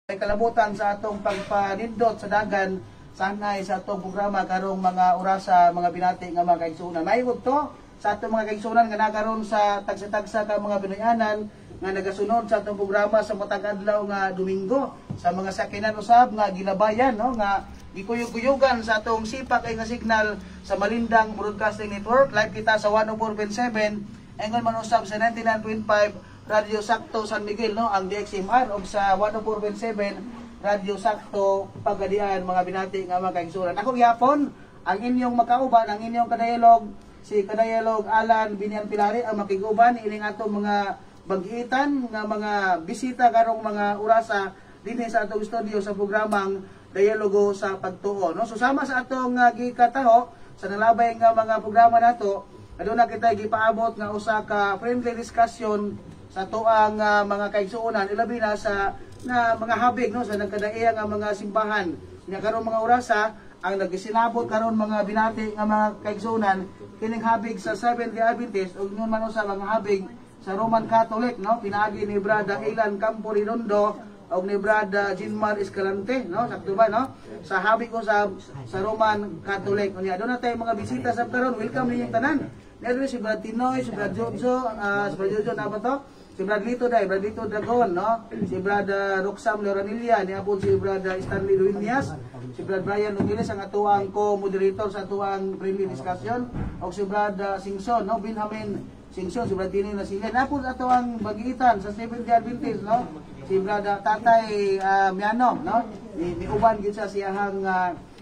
Ay kalabutan sa atong pagpanindot sa dagan sanay sa atong programa karong mga orasa mga binati nga mga kaigsunan. Mayud to sa atong mga kaigsunan nga nakaron sa tagsa-tagsa ka mga Pinoyanan nga nagasunod sa atong programa sa matag adlaw nga Domingo sa mga sakinan usab nga gilabayan no nga gikuyog-kuyugan sa atong sipak ay nga signal sa Malindang Broadcasting Network. Live kita sa 104.7 enggon man usab sa 99.5 Radio Sakto San Miguel no ang DXMR og sa 104.7 Radio Sakto Pagadian mga binati nga mga kaigsunan. Ako gyapon ang inyong makauban, ang inyong kadayalog si kadayalog Alan Binian Pilari ang makiguban ining atong mga bagitan nga mga bisita karong mga orasa dinhi sa atong studio sa programang Dialogo sa Pagtuo no. So sama sa atong gikataho sa nalabay nga mga programa nato aduna kita gipaabot nga usa ka friendly discussion sa tuang mga kaigsuonan ilabi na sa mga habig no sa nagkadaiya nga mga simbahan nya karon mga orasa ang nagisinabot karon mga binati nga mga kaigsuonan kining habig sa Seventh-day Adventist ug ngon man sa mga habig sa Roman Catholic no pinaagi ni Brada Ilan Campo Redondo og ni Brada Jinmar Escalante no sakto ba no sa habig ko sa Roman Catholic unya aduna tay mga bisita sa karon welcome ninyong tanan ni si Brad Tinoy si Brad Jojo si Brad Jojo na ba to si Brad Lito Day, Brad Lito Dragon, no? Si Brad Roxam Loranilla, ni apon si Brad Stanley Duinias, si Brad Brian Umiles ang atuang co-moderator sa atuang friendly discussion, o si Brad Singson, no? Benjamin Singson, si Brad Tini Nasilen, apon atuang bagitan sa Seventh-day Adventist, no? Si Brad Tatay Miano, no? Ni uban gyud sa siyahang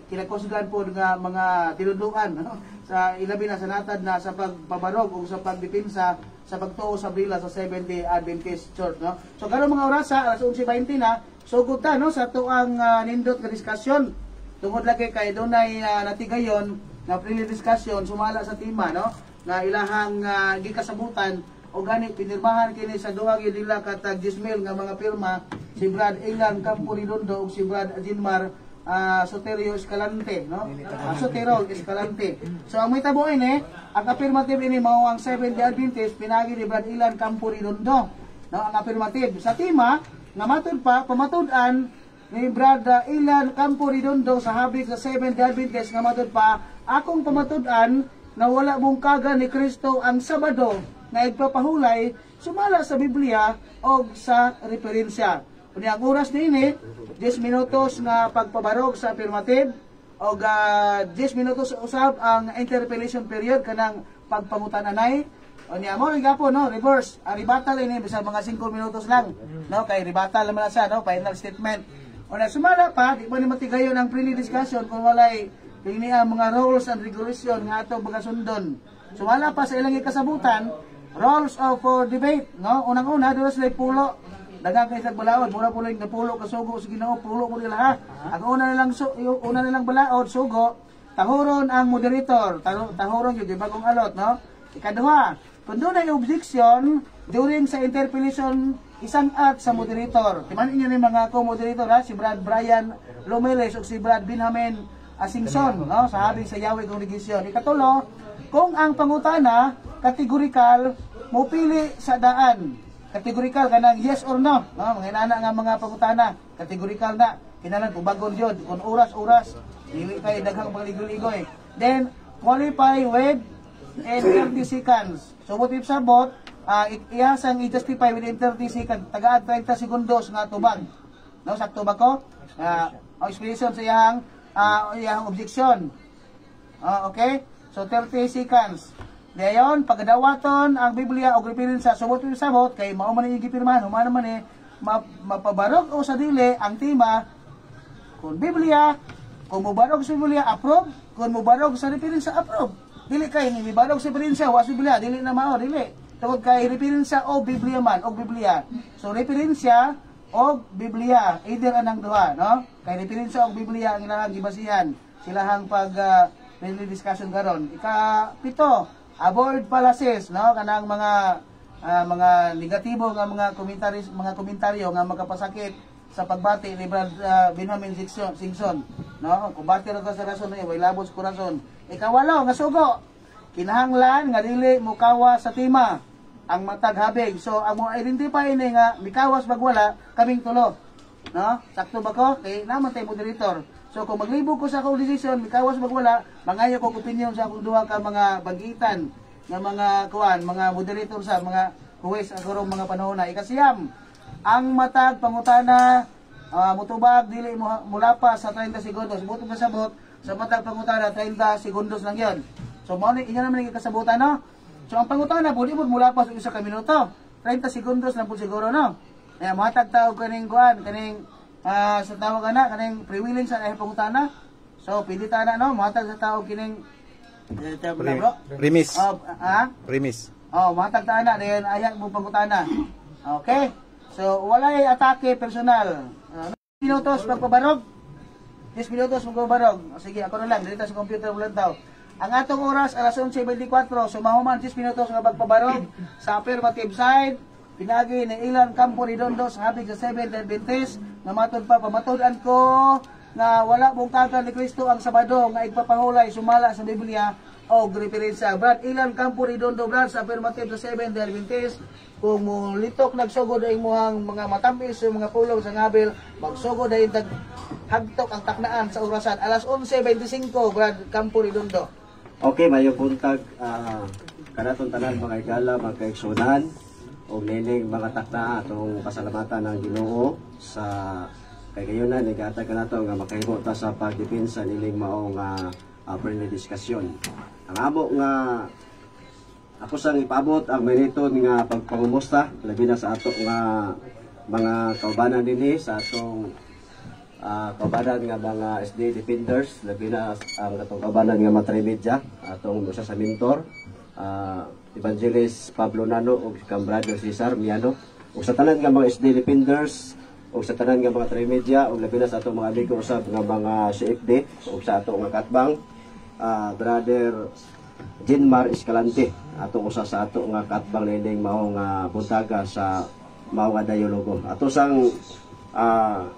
kinakusgan po nga mga tinudluan, no? Sa ilabi na sa natad na sa pagpabarog o sa pagdepensa sa pagtuo sa brila sa Seventh-day Adventist Church no. So karon mga orasa alas 11:20 na sugod ta no sa tuang nindot nga diskusyon tungod lagi kay dunay natigayon na friendly discussion sumala sa tema no nga ilahang gikasabutan o gani pinirmahan kini sa duha gidila katag 10,000 nga mga pirma si Brad Ilan Campo Redondo ug si Brad Jinmar Soterio Escalante no Sotero Escalante. So ang may tabo ini ang affirmative ini mao ang Seventh-day Adventist pinagi ni Brad Ilan Campo Redondo no ang affirmative sa tema nga matud pa pamatud-an ni Brad Ilan Campo Redondo sa habig sa Seventh-day Adventist nga matud pa akong pamatud-an na wala bungkagan ni Kristo ang Sabado na igpapahulay sumala sa Biblia o sa referensya. Unya ang oras niini 10 minutos nga pagpabarog sa affirmative o 10 minutos usab ang interpellation period kanang pagpangutan-anay. Unya mo gyapon no reverse ang rebuttal ini bisa mga 5 minutos lang no kay rebuttal naman sa no final statement. Unya sumala pa di pa ni matigayon ang friendly discussion kung walay kini ang mga rules and regulation nga ato bagasundon. Sumala pa sa ilang kasabutan rules of for debate no unang-una dito sila pulo dagang kay sa balaod mura pulo yung napulo ka sugo sa Ginoo pulo mo nila ha ang una nilang balaod sugo tahuron ang moderator tahuron yung bagong alot no ikaduha kung doon ay objection during sa interpellation isang at sa moderator timanin niyo ni mga co-moderator ha si Brad Brian Romeles o si Brad Benjamin Singson no sa habig sa Yahweh Congregation ikatulo kung ang pangutana kategorikal mo pili sa daan kategorikal kanang yes or no mga inana nga mga pangutana kategorikal na kinalan ubagon jud kun oras dili kay daghang pagligoy-ligoy then qualify with in 30 seconds so mo tip sabot ihasang i-justify within 30 seconds tagaad 30 segundos nga tubag no sakto ba ko ang explanation sa iyang objection okay so 30 seconds. Dayon pagdawaton ang Biblia og referensya subot yung sabot kay mao man yung gipirmahan humana man mapabarog o sa dili ang tema kung Biblia kung mubarog sa Biblia approve kung mubarog sa referensya approve dili kay ni mibarog sa referensya wa sa Biblia dili na mao dili tungod kay referensya o Biblia man og Biblia so referensya og Biblia either anang duha no kay referensya og Biblia ang ilahang gibasihan silahang pag friendly discussion karon ikapito avoid fallacies no kanang mga negatibo nga mga komentaryo nga magkapasakit sa pagbati ni Brad Benjamin Singson no kung bati ra sa rason ni way labot sa korason ikawalo nga sugo kinahanglan nga dili mukawa sa tema ang matag habig so ang mo identify ni nga mikawas bagwala kaming tulo No? Sakto ba ko? Kay naman tayo moderator. So kung maglibog ko sa akong decision, mikawas magwala, mangayo ko opinion sa akong duha ka mga bagitan nga mga kuan, mga moderator sa mga huwes agurong mga panahon na ikasiyam. Ang matag pangutana mutubag dili mula pa sa 30 segundos. Butong kasabot sa matag pangutana 30 segundos lang 'yon. So mao ni inyo naman ang kasabutan no. So ang pangutana budi mula pa sa 1 ka minuto. 30 segundos lang po siguro no. Kaya matag taog kaning kuan, kaning sa tawag ana kaning pre-willing sa pangutana. So pili ta na no, matag sa taog kining Premise. Premise. Matag ta na dayon ayan mo pangutana. Okay? So wala ay atake personal. 10 minutos pagpabarog. 10 minutos magpabarog. Sige, ako na lang dito sa computer ulan daw. Ang atong oras alas 11:24, so mahuman 10 minutos nga pagpabarog sa affirmative side. Pinagi ni ilan kampo ni Dondo sa habig sa 7th Adventist nga matod pa pamatudan ko nga wala bungkagan ni Kristo ang Sabado nga igpapahulay sumala sa Biblia o referensya. Brad ilan kampo ni Dondo brad sa affirmative sa 7th Adventist kung mulitok nagsugod ay muhang mga matamis o mga pulong sa ngabil magsugod ay hagtok ang taknaan sa orasan alas 11:25 brad kampo ni Dondo. Okay, mayo buntag kanaton tanan mga igala mga kaigsunan o nining mga takna atong pasalamatan ng Ginoo sa kay gayunan naghatag kanato nga makahimo ta sa pagdepensa nining mao nga friendly discussion. Ang amo nga ako sang ipabot ang meriton nga pagpangumusta labi na sa ato nga mga kaubanan dinhi sa atong kaubanan nga mga SD defenders labi na ang atong kaubanan nga matrimedia atong usa sa mentor Evangelist Pablo Nano o Cambrado Cesar Miano o sa tanan nga mga SD defenders o sa tanan nga mga trimedia o labi na sa atong mga amigo usab nga mga CFD o sa ato nga katbang Brother Jinmar Escalante atong usa sa ato nga katbang nining mao nga buntaga sa mao nga dialogo ato sang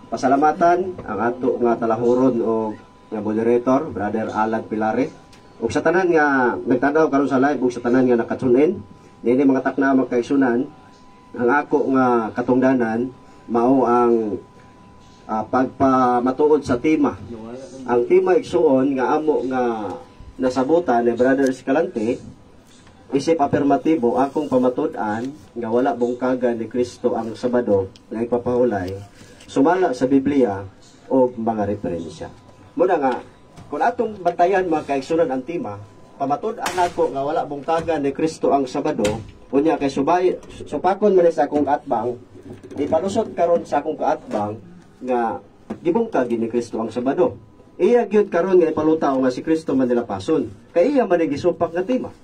pasalamatan ang ato nga talahuron o nga moderator Brother Alan Pilare ug sa tanan nga nagtanaw karon sa live ug sa tanan nga nakatune-in nini mga takna magkaigsunan ang ako nga katungdanan mao ang pagpamatuod sa tema. Ang tema igsuon nga amo nga nasabutan ni Brother Escalante isip afirmatibo akong pamatud-an nga wala bungkagan ni Kristo ang Sabado nga ipapahulay sumala sa Biblia o mga referensya. Muna nga kung atong bantayan mga kaigsunan ang tema, pamatud-an ako nga wala bungkagan ni Kristo ang Sabado, unya kay supakon man sa akong kaatbang, ipalusot karon sa akong kaatbang nga gibungkag ni Kristo ang Sabado. Iya gyud karon nga ipalutaw nga si Kristo man nila pason. Kay iya man gisupak nga tema.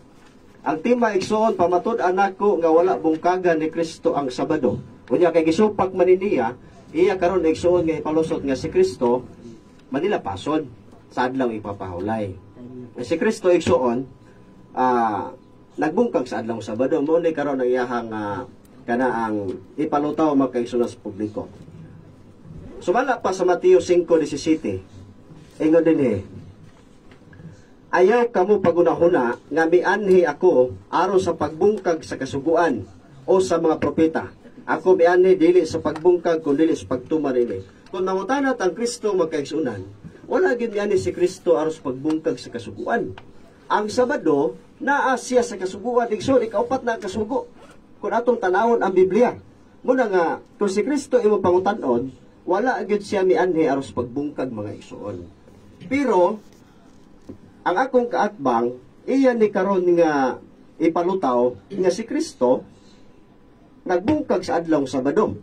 Ang tema igsuon pamatud-an ako nga wala bungkagan ni Kristo ang Sabado. Unya kay gisupak man niya, iya karon igsuon nga ipalusot nga si Kristo man nila pason. Sa adlaw ipapahulay. Si Kristo igsuon nagbungkag sa adlaw Sabado mo ni karon ang iyahang kana ang ipalutaw magkaigsunan sa publiko. Sumala pa sa Mateo 5:17 ingon dinhi ayaw kamo pagunahuna nga mianhi ako aron sa pagbungkag sa kasuguan o sa mga propeta. Ako mianhi dili sa pagbungkag kundi sa pagtuman ini. Kung nangutanat ang Kristo magkaigsunan wala gid ani si Kristo aros pagbungkag sa kasuguan. Ang Sabado naa siya sa kasuguan igsoon ikaupat na kasugo. Kung atong tanawon ang Biblia, muna nga kung si Kristo imo pangutan-on, wala gid siya mianhi aros pagbungkag mga igsoon. Pero ang akong kaatbang iya ni karon nga ipalutaw nga si Kristo nagbungkag sa adlaw Sabado.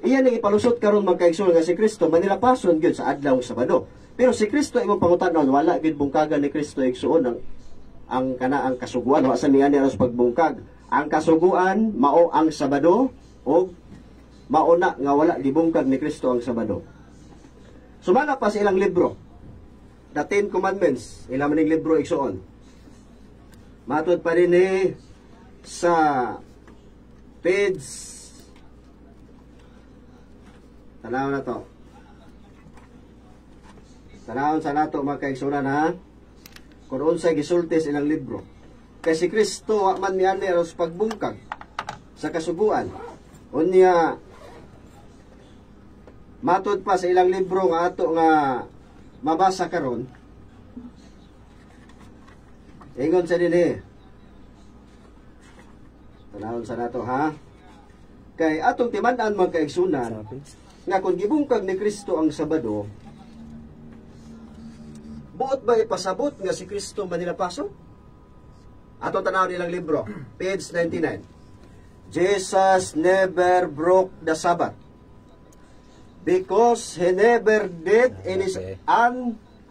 Iyan ang ipalusot karon magkaigsoon nga si Kristo manila pason gyud sa adlaw Sabado. Pero si Kristo imong pangutan-on wala gyud bungkagan ni Kristo igsuon ang kanaang kasuguan wa sa niani aros pagbungkag. Ang kasuguan mao ang Sabado o mauna nga wala gibungkag ni Kristo ang Sabado. Sumala pa sa ilang libro. The Ten Commandments, ilang maning libro igsuon. Matod pa rin sa page tanaw na to. Tanawon sa nato mga kaigsunan ha. Kung unsay gisulti sa ilang libro. Kay si Kristo wa man niani aros pagbungkag sa kasuguan. Unya Matod pa sa ilang libro nga ato nga mabasa karon. Ingon sa dinhi. Tanawon sa nato ha. Kay atong timan-an magkaigsunan nga kung gibungkag ni Kristo ang Sabado, buot ba ipasabot nga si Kristo manilapason? Atong tanaw nilang libro, page 99. Jesus never broke the Sabbath because he never did in his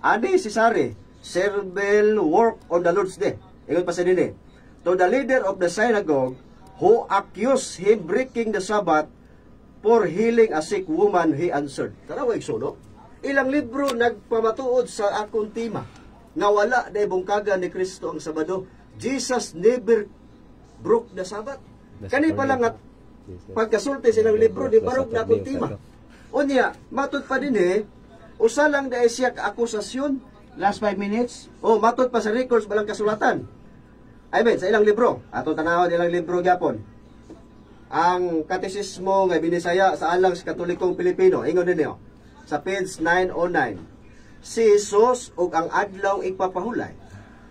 unnecessary servile work on the Lord's Day. Ingon pa sa dinhi. To the leader of the synagogue who accused him breaking the Sabbath for healing a sick woman, he answered. Tanaw igsuno. Ilang libro nagpamatuod sa akong tema nga wala na bungkagan ni Kristo ang Sabado. Jesus never broke the Sabbath. Kani pa lang at pagkasulti silang libro, di barog na akong tema. Unya, matod pa din usa lang dahil siya kaakusasyon. Last 5 minutes. Matod pa sa records balang kasulatan. I mean, sa ilang libro. Atong tanawon ilang libro gyapon. Ang katesismo nga binisaya sa alang sa Katolikong Pilipino. Ingon ninyo. Sa page 909. Si Jesus ug ang adlaw ipapahulay.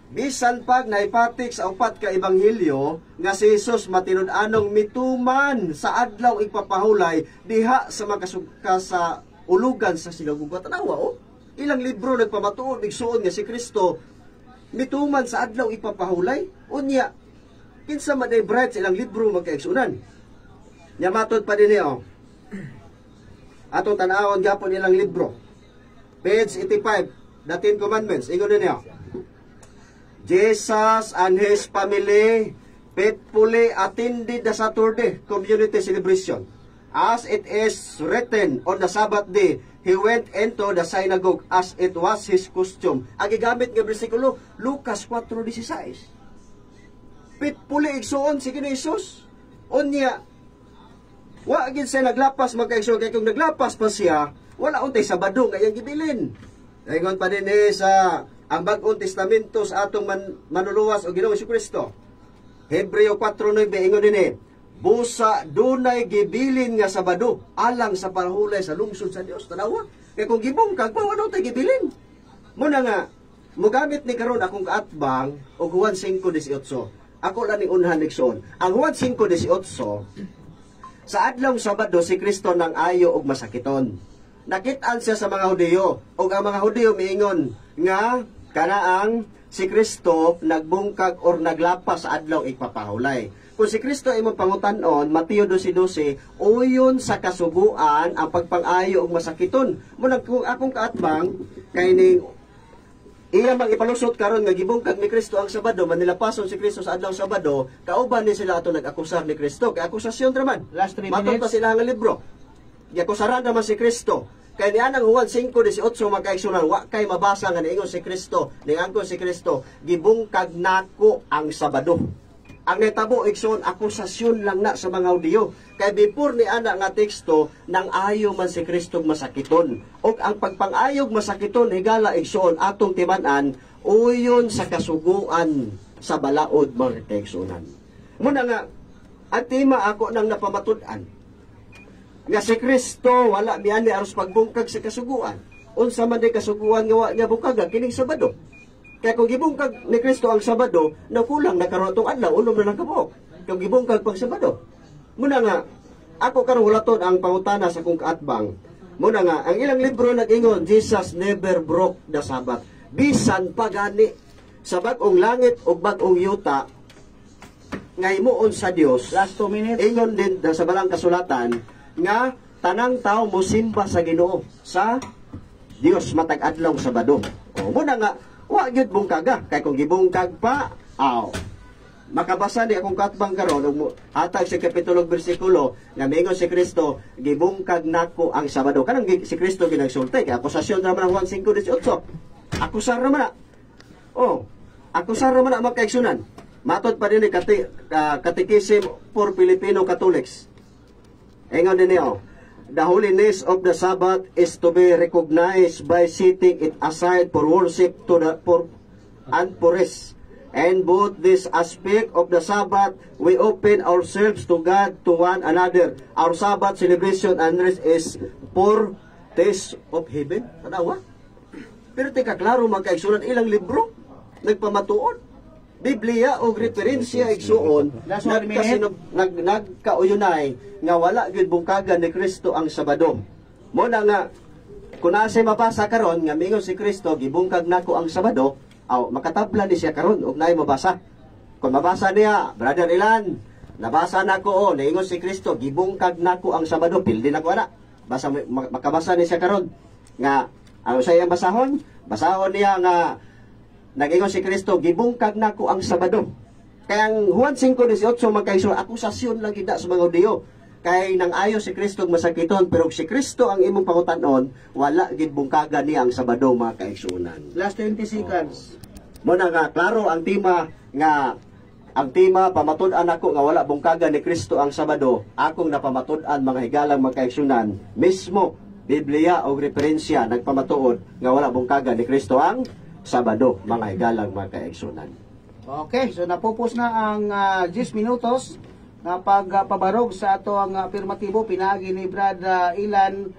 Bisan pag naipatik sa upat ka ebanghelyo nga si Jesus matinud-anong mituman sa adlaw ipapahulay diha sa makasuka sa ulugan sa sinagoga. Tanawa ilang libro nagpamatuod igsuon nga si Kristo mituman sa adlaw ipapahulay. Unya kinsa man ay bright sa ilang libro magkaigsunan. Nya matod pa dinhi atong tan-awon gyapon ilang libro. Page 85, the 10 Commandments. Ingon ninyo. Jesus and his family faithfully attended the Saturday community celebration. As it is written on the Sabbath day, he went into the synagogue as it was his custom. Ang gigamit nga bersikulo, Lucas 4:16. Faithfully igsuon si Jesus. Unya, wa gid siya naglapas magkaigsuon kay kung naglapas pa siya, wala untay Sabado nga iyang gibilin. Ingon pa din sa ang Bagong Testamento sa atong manuluwas o Ginoong Jesucristo. Hebreo 4:9 ingon dinhi, busa dunay gibilin nga Sabado alang sa panghulay sa lungsod sa Dios. Tanawa, kay kung gibungkag pa wala tay gibilin. Muna nga mogamit ni karon akong kaatbang og Juan 5:18. Ako lang ni unhan igsoon. Ang Juan 5:18 sa adlawng Sabado si Kristo nang ayo og masakiton. Nakit-an siya sa mga Hudiyo ug ang mga Hudiyo miingon nga kanaang si Kristo nagbungkag or naglapas sa adlaw ipapahulay. Kung si Kristo imong pangutan-on, Mateo 12:12, uyon sa kasuguan ang pagpang-ayo og masakiton. Muna kung akong kaatbang kay ning iya mang ipalusot karon nga gibungkag ni Kristo ang Sabado, manilapason si Kristo sa adlaw Sabado, kauban ni sila ato nag-akusar ni Kristo. Kay akusasyon raman. Last 3 Matod minutes. pa sila nga libro. Giakusaran naman si Kristo. Kaya ni anang Juan 5:18 magkaigsunan, wa kay mabasa nga niingon si Kristo, niangkon si Kristo, gibungkag nako ang Sabado. Ang netabo igsoon akusasyon lang na sa mga Hudiyo. Kay before ni ana nga teksto nang ayo man si Kristo masakiton. Og ang pagpang-ayog masakiton higala igsoon atong timan-an uyon sa kasuguan sa balaod mga kaigsunan. Muna nga ang tema ako nang napamatud-an nga si Kristo wala miani aros pagbungkag sa kasuguan. Unsa man di kasuguan nga bungkag kining Sabado. Kaya kung gibungkag ni Kristo ang Sabado, nakulang na karon atong adlaw unom na lang kabuok. Kung gibungkag pang Sabado. Muna nga ako karon hulaton ang pangutana sa kong kaatbang. Muna nga ang ilang libro nag-ingon Jesus never broke the Sabbath. Bisan pa gani sa bag-ong langit o bag-ong yuta nga himuon sa Dios. Last 2 minutes. Ingon din sa balang kasulatan nga tanang tao mo simba sa Ginoo sa Dios matag adlaw Sabado. Muna nga wa gyud bungkaga kay kung gibungkag pa makabasa di akong katbang karon og hatag sa kapitulo bersikulo nga miingon si Kristo gibungkag nako ang Sabado. Kanang si Kristo ginagsulti kay akusasyon naman ang Juan 5:18. Akusar naman na. Akusar naman na magkaigsunan. Matod pa din ni Catechism for Filipino Catholics. Ingon din niyo, the holiness of the Sabbath is to be recognized by setting it aside for worship and for rest. And both this aspect of the Sabbath, we open ourselves to God, to one another. Our Sabbath celebration and rest is for Taste of Heaven, tanawa. Pero tika klaro magkaigsunan ilang libro nagpamatuod. Biblia o referensya igsuon Last 1 minute. nagkauyunay nga wala gyud bungkagan ni Kristo ang Sabado. Mo na nga kung nasa mabasa karon nga mingon si Kristo gibungkag nako ang Sabado, aw makatabla ni siya karon ug naay mabasa. Kung mabasa niya, Brother Ilan, nabasa nako niingon si Kristo gibungkag nako ang Sabado, pildi nako ana. Basa makabasa ni siya karon nga ano sa iyang basahon? Basahon niya nga nag-ingon si Kristo, gibungkag nako ang Sabado. Kaya ang Juan 5:18 magkaigsuon, akusasyon lang kita sa mga Hudiyo. Kay nang ayo si Kristo masakiton, pero si Kristo ang imong pangutanon, wala gid bungkagan niya ang Sabado, mga kaigsuonan. Last 20 seconds. Mo na nga klaro ang tema pamatud-an ako nga wala bungkagan ni Kristo ang Sabado. Akong napamatud-an mga higalang mga kaigsuonan, mismo Biblia o referensya nagpamatuod nga wala bungkagan ni Kristo ang Sabado, mga higalang mga kaigsuonan. Okay, so napupos na ang 10 minutos na pagpabarog sa ato ang afirmatibo pinaagi ni Brad Ilan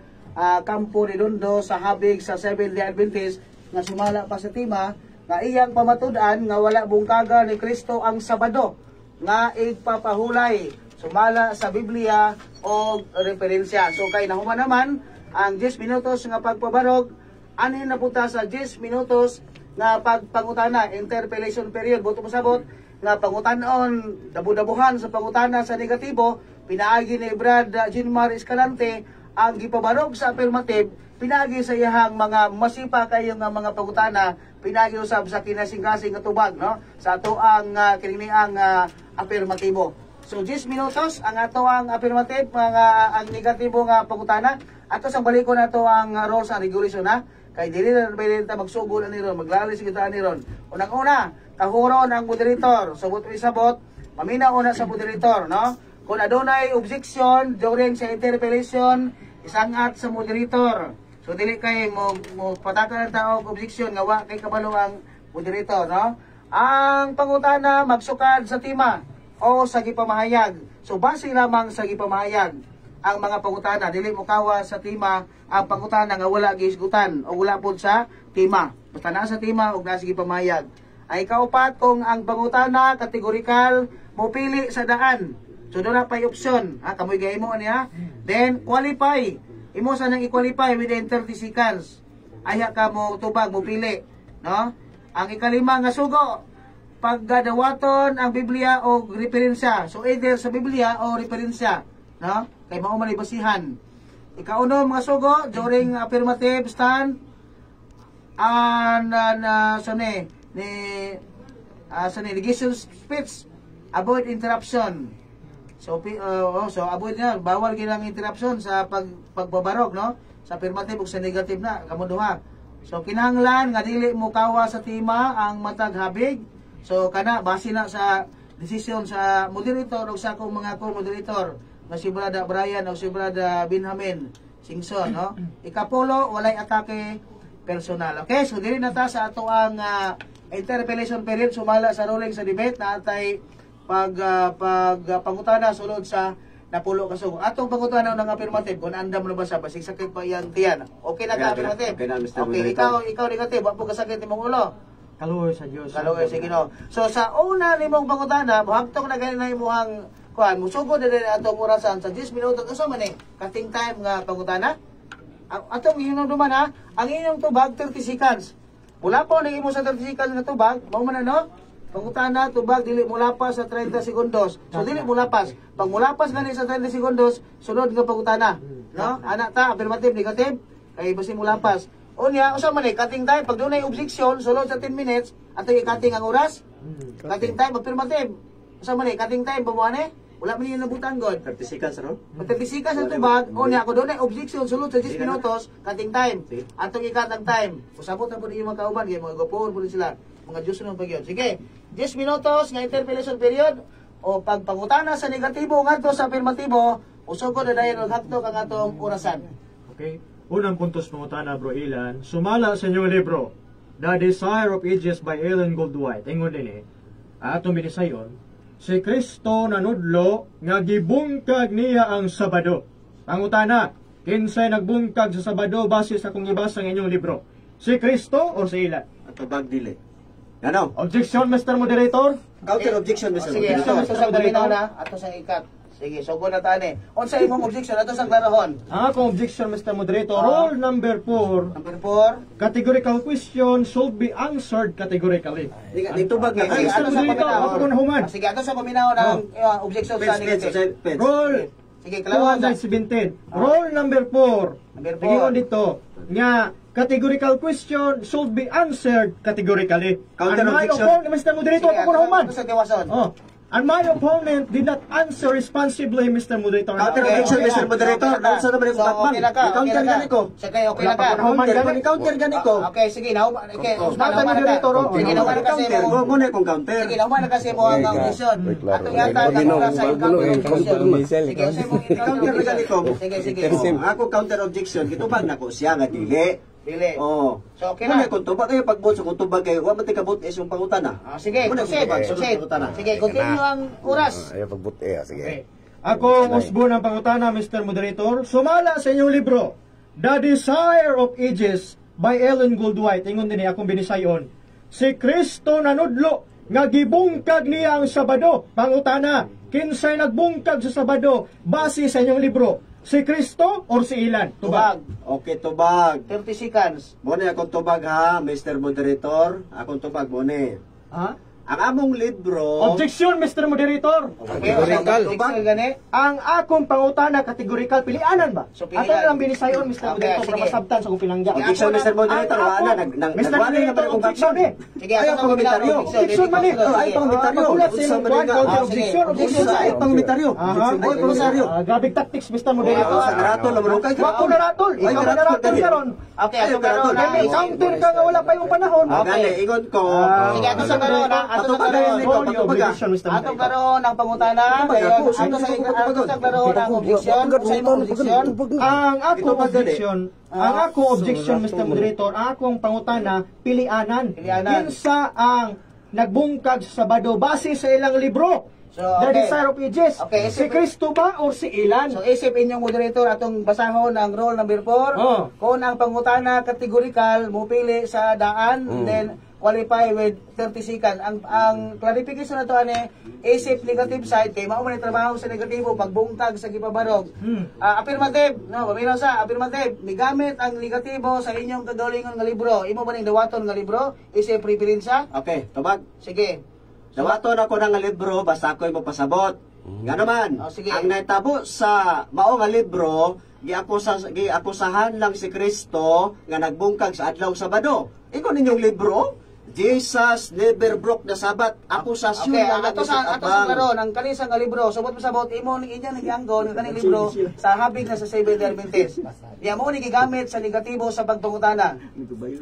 Campo Redondo sa habig sa Seventh-day Adventist nga sumala pa sa tema nga iyang pamatud-an nga wala bungkagan ni Kristo ang Sabado nga igpapahulay sumala sa Biblia o referensya. So kay nahuman naman ang 10 minutos nga pagpabarog, anhin na punta sa 10 minutos nga pagpangutana, interpellation period, buto pasabot nga pangutanon, dabu-dabuhan sa pangutana sa negatibo, pinaagi ni Brad Jinmar Escalante ang gipabarog sa affirmative, pinaagi sa iyahang mga masipa kayo nga mga pangutana, pinaagi usab sa kinasing-kasing nga tubag, no? Sa ato ang kininiang affirmatibo. So 10 minutos ang ato ang affirmative, mga ang negatibo nga pangutana, ato sang balikon nato ang rules and regulation ha. Kay dili na ta magsugod ani ron, maglalis kita ani ron. Unang-una, tahuron ang moderator. Sabot isabot, mamina una sa moderator, no? Kung adunay objection during sa interpellation, isangat sa moderator. So dili kay mo patakan ta og objection nga wa kay kabalo ang moderator, no? Ang pangutana magsukad sa tema o sa gipamahayag. So base lamang sa gipamahayag ang mga pangutana, dili mo kawa sa tema ang pangutana nga wala giisgutan o wala pod sa tema. Basta na sa tema ug nasa gipamahayag. Ay kaupat kung ang pangutana kategorikal mo pili sa daan. So doon na pa'y option, ha, kamoy gay mo niya. Then qualify. Imo sa nang i-qualify within 30 seconds. Aya ka mo tubag mo pili, no? Ang ikalima nga sugo, paggadawaton ang Biblia o referensya. So either sa Biblia o referensya, no? Kay mao man ibasihan. Ikaunom mga sugo during affirmative stand and negation speech, avoid interruption. So avoid na, bawal ginang interruption sa pagbabarog, no? Sa affirmative ug sa negative na kamo duha. So kinahanglan nga dili mo kawa sa tema ang matag habig. So kana base na sa desisyon sa moderator o sa akong mga co-moderator nga si Brada Brian o si Brada Benjamin Singson, no? Ikapulo, walay atake personal. Okay, so dili na ta sa ato ang interpellation period sumala sa ruling sa debate na atay pangutana sulod sa napulo ka sugo. Atong pangutana ng affirmative kung andam na ba sa basig sakit pa iyang tiyan. Okay na ka affirmative? Okay na, Mr. Okay, ikaw negative, wa po kasakit imong ulo. Kaluoy sa Dios. Kaluoy sa Ginoo. So sa una nimong pangutana, buhagtong na gani na imong kuan, musugod na din atong orasan sa 10 minutos usa man cutting time nga pangutana. Atong hinumduman ha, ang inyong tubag 30 seconds. Mula po na imo sa 30 seconds nga tubag, mao man ano? Pangutana tubag dili mulapas sa 30 segundos. So dili mulapas. Pag mulapas gani sa 30 segundos, sunod nga pangutana, no? Ana ta affirmative negative kay basi mulapas. Unya usa man cutting time pag dunay objection sulod sa 10 minutes ato i-cutting ang oras. Cutting time affirmative. Usa man cutting time pamuane? Wala man yung nabutan god. 30 seconds, no? 30 seconds ang tubag. O niya, kung doon ay objection, sulod sa 10 minutos, cutting time. Atong ikatang time. Usabot na po yung mga kauban, kaya mga gopon po sila. Mga Diyos nung pagyon. Sige, 10 minutos nga interpellation period, o pagpangutana sa negatibo nga to sa afirmatibo, usog ko na dahil maghatto kang atong orasan. Okay. Unang puntos pangutana, Bro Ilan. Sumala sa inyong libro, The Desire of Ages by Ellen Goldwhite. Ingon din atong binisayon, si Kristo nanudlo nga gibungkag niya ang Sabado. Pangutana, kinsay nagbungkag sa Sabado base sa kung ibasa ng inyong libro? Si Kristo o si ilan? Tubag dili. Ano? Objection, Mr. Moderator? Counter objection, Mr. Sige, Moderator. ato sa paminaw na, ato sa ikat. Sige, so na tani. Unsa imong objection ato sa klarahon? Ang akong objection, Mr. Moderator, Ah. rule number 4, Number 4. categorical question should be answered categorically. Di tubag na. Sige, Mr. ato sa Moderator, paminaw. ako kung human. Sige, ato sa paminaw ng objection sa Pets, negative. pets. Rule Sige, klarahon. 217. Rule number 4. Number 4. Tingin dito, nga, categorical question should be answered categorically. Counter And my objection. opponent, Mr. Moderator, ako kung human. Ato sa tiwason. Oh. And my opponent did not answer responsibly, Mr. Moderator. Counter Okay, objection, okay Mr. na. Moderator. Okay na. Unsa naman yung So, takbang? okay na ka, Counter okay na gani ka. ko. Sige, okay na ka. Counter gani ko. Okay, sige, nauman. Okay, Oh, Usman, nauman na ka. Moderator, oh. Sige, nauman na kasi Counter. mo. Go muna kung counter. Sige, nauman na kasi mo ang audition. Ato yata ang oras sa Counter Sige, sa imong Counter na gani ko. Sige, sige. Ako counter objection. Gitubag na ko siya nga dili. Dili. Oh. So, okay Muna na. kung tubag kayo pagbot kung tubag kayo, wa man ti kabot is yung pangutana. Sige, Muna proceed. kung tubag, Proceed. pangutana. Sige, continue ang oras. Ayaw pagbuti, sige. Okay. Ako, Osborne ang pangutana, Mr. Moderator. Sumala sa inyong libro, The Desire of Ages by Ellen Goldwhite. Ingon din akong binisayon. Si Kristo nanudlo, nga gibungkag niya ang Sabado. Pangutana, kinsay nagbungkag sa Sabado base sa inyong libro? Si Kristo or si ilan? Tubag. Okay, tubag. 30 seconds. Muna akong tubag ha, Mr. Moderator. Akong tubag muna. Ha? Ang among libro... Objection, Mr. Moderator. Okay, Categorical. tubag gani. Ang akong pangutana, categorical, pilianan ba? So, Ato pilihan. lang binisayon, Mr. Okay, Moderator, para sige. masabtan sa kong pinangga. Objection, Mr. Moderator. Ang Wala, ako- Mr. nagwala na Moderator, ba akong objection bakban? eh. Sige, Ayaw ato pang komentaryo. Objection man eh. Ay, pang komentaryo. Magulat sa Unsa inyong man kwan, nga? counter Ah, objection, sige. objection Unsa sa ay pang komentaryo? Aha. Ay, pang komentaryo. Grabing tactics, Mr. Wow, Moderator. sa ratol na marunong kay Wako na ratol. Ay, Ikaw na ratol ratol gani. karon. Okay, Ay, ato karon. ratol. May counter ka nga wala pa yung panahon. Gani, ingon ko. Sige, ato sa karon, ha? Ato sa karon. Objection, Mr. Ato Moderator. karon ang pangutana. Kaya ato sa karon ang objection. Sa imong objection. Ang Ito akong ba gani? objection, ang akong objection, Mr. Moderator, ang akong pangutana, pilianan. Pilianan. Kinsa ang nagbungkag sa Sabado base sa ilang libro? So, The okay. Desire of Ages. Okay, Si Kristo ba o si ilan? So isip inyong moderator atong basahon ang rule number 4. Oh. Kung ang pangutana categorical mo pili sa daan then qualify with 30 seconds. Ang clarification na to ani isip negative side kay mao man ang trabaho sa negatibo pagbungkag sa gipabarog. Affirmative, no, paminaw sa affirmative. Migamit ang negatibo sa inyong kagalingon nga libro. Imo ba ning dawaton nga libro? Isip preferensya? Okay, tubag. Sige. Dawaton ako ng libro, basta ako'y magpasabot. Nga naman, Oh, sige. ang naitabo sa mao nga libro, giakusahan lang si Kristo nga nagbungkag sa adlaw Sabado. Ikaw ninyong libro, Jesus never broke the Sabbath. Akusasyon Okay, lang ato sa karon ang kanisa nga libro, subot mo sabot imo ning inya naganggon ng kaning libro sa habig na sa Seventh-day Adventist. Diya mo ni gigamit sa negatibo sa pagpangutana.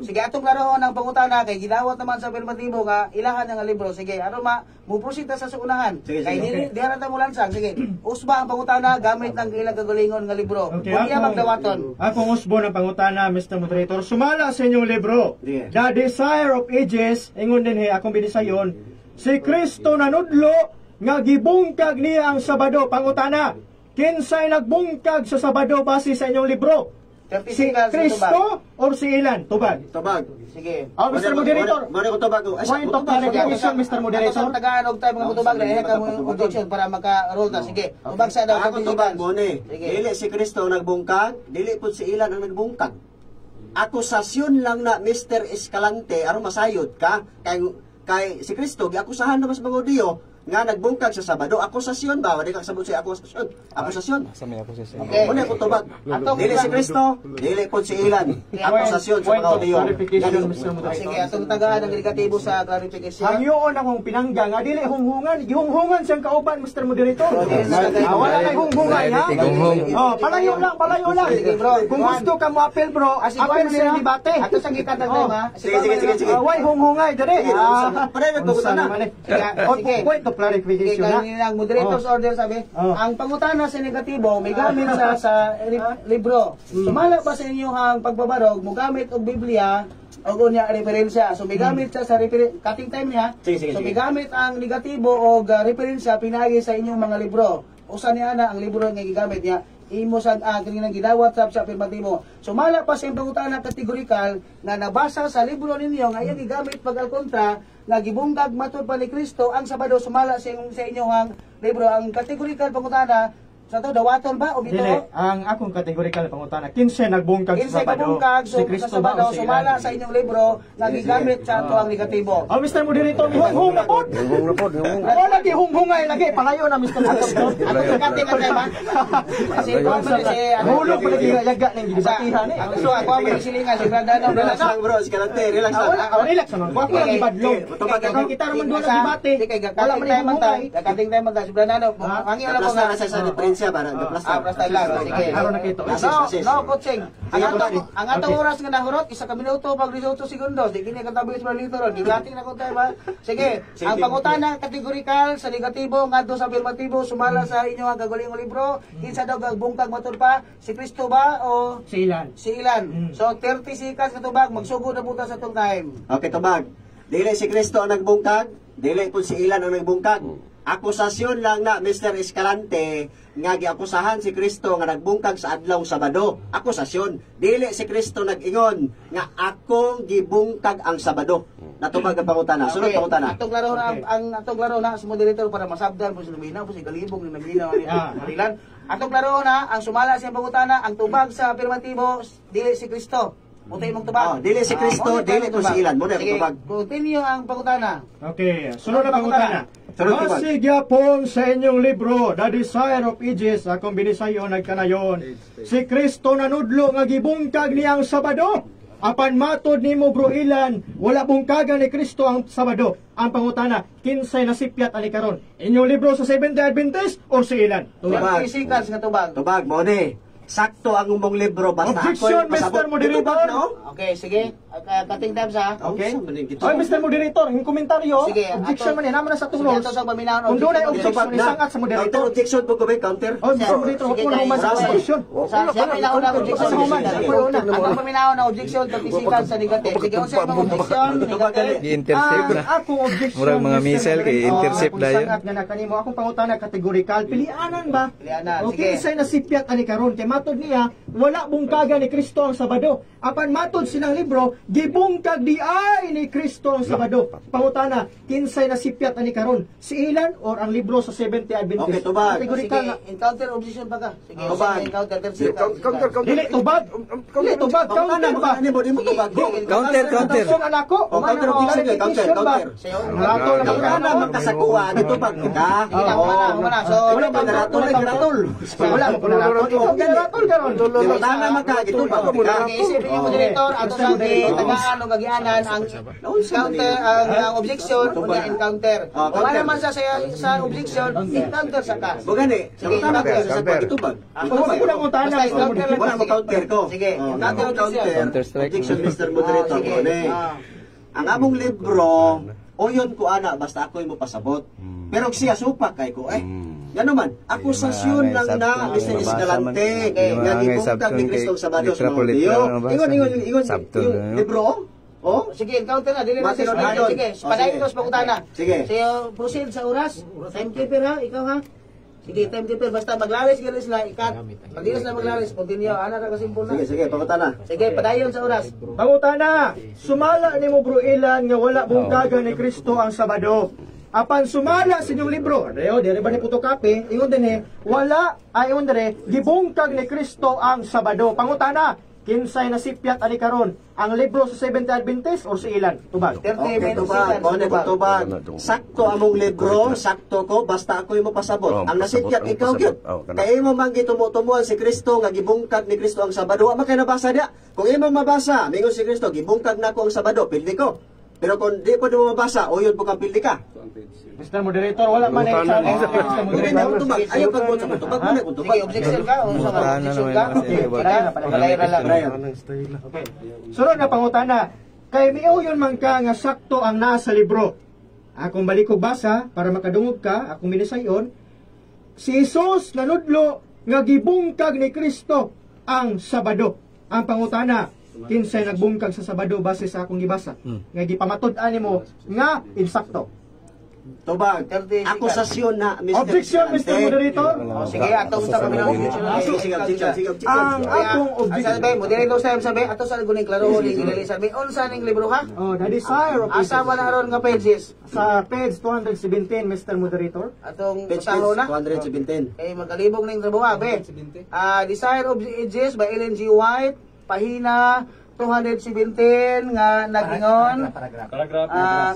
Sige atong klarohon ang pangutana kay gidawat naman sa afirmatibo nga ilahan nga libro. Sige, ano mo proceed ta sa suunahan. Sige, Kay sige. di ta mo lansang. Sige. Usba ang pangutana gamit ng ilang kagalingon nga libro. Okay, Kung iya magdawaton. Akong Osborne ang pangutana, Mr. Moderator. Sumala sa inyong libro. Sige. The Desire of Ages, ingon din akong binisayon, si Kristo nanudlo nga gibungkag niya ang Sabado. Pangutana, kinsay nagbungkag sa Sabado base sa inyong libro? 30 Si seconds Kristo or si ilan? Tubag. Tubag. Sige. Oh, Mr. Moderator. Muna ko tubag. Point of clarification, Mr. Moderator. Ato sa Tagalog tayo mga tubag na ka mo objection para maka-roll ta. Sige. Tubag sa daw Ako tubag mo ni. Sige. Dili si Kristo nagbungkag, dili pud si ilan ang nagbungkag. Akusasyon lang na Mr. Escalante aron masayod ka kay si Kristo giakusahan na mas mga Hudiyo nga nagbungkag sa Sabado. Akusasyon ba? Wala kang sabot sa akusasyon. Akusasyon. Okay. Muna ko tubag. Dili si Kristo, dili pud si ilan. Akusasyon sa Point mga of Hudiyo. clarification, Mr. Moderator. Sige, atong tagaan ang negatibo sa clarification. Ang yun akong pinangga nga dili hunghungan, gihunghungan siyang kauban, Mr. Moderator. Wala kay hunghungan ha. Oh, palayo lang. Sige, bro. Kung gusto ka mo appeal, bro, appeal sa debate. Ato sa gikat ng tema. Sige. Why hunghungay dere? Pareho nagbagutan na. Sige. Point of clarification ha. Ang moderator's order sabi, Oh. ang pangutana sa negatibo may gamit sa libro. Sumala pa sa inyo ang pagbabarog, mo gamit og Biblia o unya referensya. So may gamit siya sa cutting time niya. Sige. So may gamit ang negatibo o referensya pinagi sa inyong mga libro. Usa niya na ang libro nga gigamit niya. imo sa kaninang gidawat sa afirmatibo. Sumala pa sa pangutana kategorikal nga nabasa sa libro ninyo nga iyang gigamit pag-alkontra nga gibungkag matud pa ni Kristo ang Sabado. Sumala sa inyong libro ang kategorikal pangutana sa to dawaton ba o bito? Dili, ang akong kategorikal pangutana, 15 nagbungkag Kinsay sa Sabado, kabungkag si Kristo ba o si sumala Ilan? sa inyong libro nga gigamit sa ato ang negatibo. Oh, Mr. Moderator, hung-hung na po. Ako lagi, hung-hungay lagi. Palayo na, Mr. Moderator. Ano sa kating ang tema? Kasi ko man si Hulog pa lagi yaga ng gibatihan eh. So ako ang silingan si Brother Relax lang bro, eskalante, relax lang. Relax naman. Ako lang ibadlong. Kita naman doon ang debate. Wala man yung hungay. Kakating tayo man tayo si Brother. Hangin na po nga Sa diferensya para Ah, basta lang. Sige. Araw na kito. No, coaching. Ang atong oras nga nahurot, isa ka minuto pag 18 segundos. Di kini katabi sa litro ron. Gigating na ko tayo ba? Sige. Ang pangutana kategorikal sa negatibo ngadto sa afirmatibo sumala sa inyo ang gagaling libro. Kinsa daw gagbungkag matud pa? Si Kristo ba o Si Ilan. si Ilan? So 30 seconds katubag magsugod na buta sa tong time. Okay, tubag. Dili si Kristo ang nagbungkag, dili po si Ilan ang nagbungkag. Akusasyon lang na Mr. Escalante nga giakusahan si Kristo nga nagbungkag sa adlawng Sabado. Akusasyon. Dili si Kristo nag-ingon nga akong gibungkag ang Sabado. Natubag ang pangutana. Sunod pangutana. Atong laro na ang atong laro na sa moderator para masabdan po si Lumina po si Galibog ni naglinaw ni Marilan. Atong laro na ang sumala sa pangutana ang tubag sa afirmatibo dili si Kristo. Mutay mong tubag. Dili si Kristo, dili po si Ilan. Muna ang tubag. Continue ang pangutana. Okay, sunod na pangutana. Sunod na pangutana. Base gyapon sa inyong libro, The Desire of Ages, akong binisayon nagkanayon. Si Kristo nanudlo nga gibungkag niya ang Sabado. Apan matod nimo bro Ilan, wala bungkagan ni Kristo ang Sabado. Ang pangutana, kinsay nasipyat ani karon? Inyong libro sa Seventh-day Adventist o si Ilan? Tubag. 30 seconds nga tubag. Tubag mo ni. Sakto ang umong libro basta Objection, ako'y pasabot. Mr. Moderator. Tubag, no? Okay, sige. Kating time sa. Okay. Oy, Mr. Moderator, yung komentaryo, Sige, objection man naman na sa Sige, tungod. ato sa paminaw Kung doon ay objection. objection, isangat sa Counter moderator. objection po ko ba? Counter? Oh, Mr. Moderator, huwag mo na human sa objection. Sa siya may nauna objection. Sa human, Sige. ako yung una. Ang paminaw na objection 30 seconds sa negative. Sige, unsa imong objection? Negative. I-intercept na. Akong objection. Murag mga Mr. missile kay Moderator, intercept akong na yun. sangat nga nakanimo. Akong pangutana kategorikal. Pilianan ba? Pilianan, Okay, sige. isay nasipyat ani karon kay matod niya wala bungkagan ni Kristo ang Sabado. Apan matod sinang libro, gibungkag di ay ni Kristo ang Sabado. Pangutana, kinsay nasipyat ani karon? Si Ilan or ang libro sa Seventh-day Adventist? Okay, tubag. Kategorikal Sige, nga. encounter objection pa ka. Sige, Tubag. encounter 30 seconds. Dili tubag. Dili tubag. Pangutana Counter mo ba? ka ni mo, di mo tubag. Counter, counter. Ang anak ko. Oh, counter objection kay counter, counter. Rato na Pangutana magkasakuha, gitubag ka. Sige, muna. So, Wala ba naratol ay naratol? Wala mo ko na rato. Ikaw ginaratol karon. Pangutana magkagitubag ka. Isipin yung moderator ato sa tagaan o gagianan ang counter ang objection unya encounter. Kung ano man sa objection, encounter sa ka. Bugani, pangutana ka sa pagitubag. Huwag ko lang utana. Basta encounter lang. Wala mo counter ko. Sige, counter objection. Counter strike. Objection, Mr. Moderator. Sige. Bugani. Ang among libro, oyon ko ana, basta ako'y mo pasabot. Pero siya supak kay ko Yan naman, akusasyon lang na Mr. Escalante nga gibungkag ni Kristong Sabado sa mga Diyo. Ingon, libro. Oh? Sige, encounter na. Dili na Matino sa na doon. Sige, Oh, padayon sige. ko sa pangutana. Sige. So, proceed sa oras. Timekeeper ha, ikaw ha. Sige, timekeeper. Basta maglalis, galis na, ikat. Pag di na sila maglalis, continue. Ana ka kasimpol na. Sige, pangutana. Sige, padayon sa oras. Pangutana, sumala ni mo bro Ilan nga wala bungkagan ni Kristo ang Sabado. Apan sumala sa inyong libro, dire ba ni photocopy, ingon din wala, ingon dire, gibungkag ni Kristo ang Sabado. Pangutana, kinsay nasipyat ani karon? Ang libro sa Seventh-day Adventist or si Ilan? Tubag. 30 Okay, minutes tubag. seconds. Kone ko tubag. Sakto among libro, sakto ko, basta ako'y mo pasabot. Ang nasikyat ikaw gyud. Kaya imo man gitumuan si Kristo nga gibungkag ni Kristo ang Sabado. Wa man kay nabasa dia. Kung imo mabasa, mingon si Kristo, gibungkag nako ang Sabado, pildi ko. Pero kung di pa mo mabasa, uyod po kang pildi ka. Mr. Moderator, wala man sa Mr. Moderator. Ayaw pag-buot sa tubag mo na kung tubag. Sige, objection ka. O sa objection ka. Palayra lang. Okay. Sunod na pangutana, kay miyo yun man ka nga sakto ang nasa libro. Akong balik ko basa para makadungog ka, akong binisayon. Si Jesus nanudlo nga gibungkag ni Kristo ang Sabado. Ang pangutana, kinsay nagbungkag sa Sabado base sa akong gibasa. Nga gipamatud-an nimo nga insakto. Tubag. 30 seconds. Akusasyon na, Mr. Objection, Mr. Escalante. Moderator. Sige, atong sa kami ng objection. Sige, objection. Ang akong objection. Sabi, moderator sabi, ato sa guning klaro huling ilalisan. May unsa ning libro ha? The Desire of Asa man aron nga pages? Sa page 217, Mr. Moderator. Atong Page usaho na. 217. Eh magkalibog ning trabaho be. Desire of the Ages by Ellen G. White, pahina 217 nga nagingon.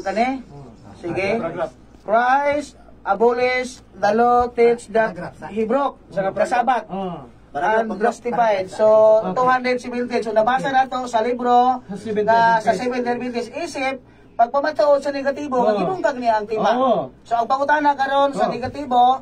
Kani? Sige. Christ abolish the law, teach that he broke. Kasabat. And justified. So 217. So nabasa na to sa libro na sa 7 Adventist. Isip pagpamatuod sa negatibo, gibungkag niya ang tima. So ang pangutana karon sa negatibo,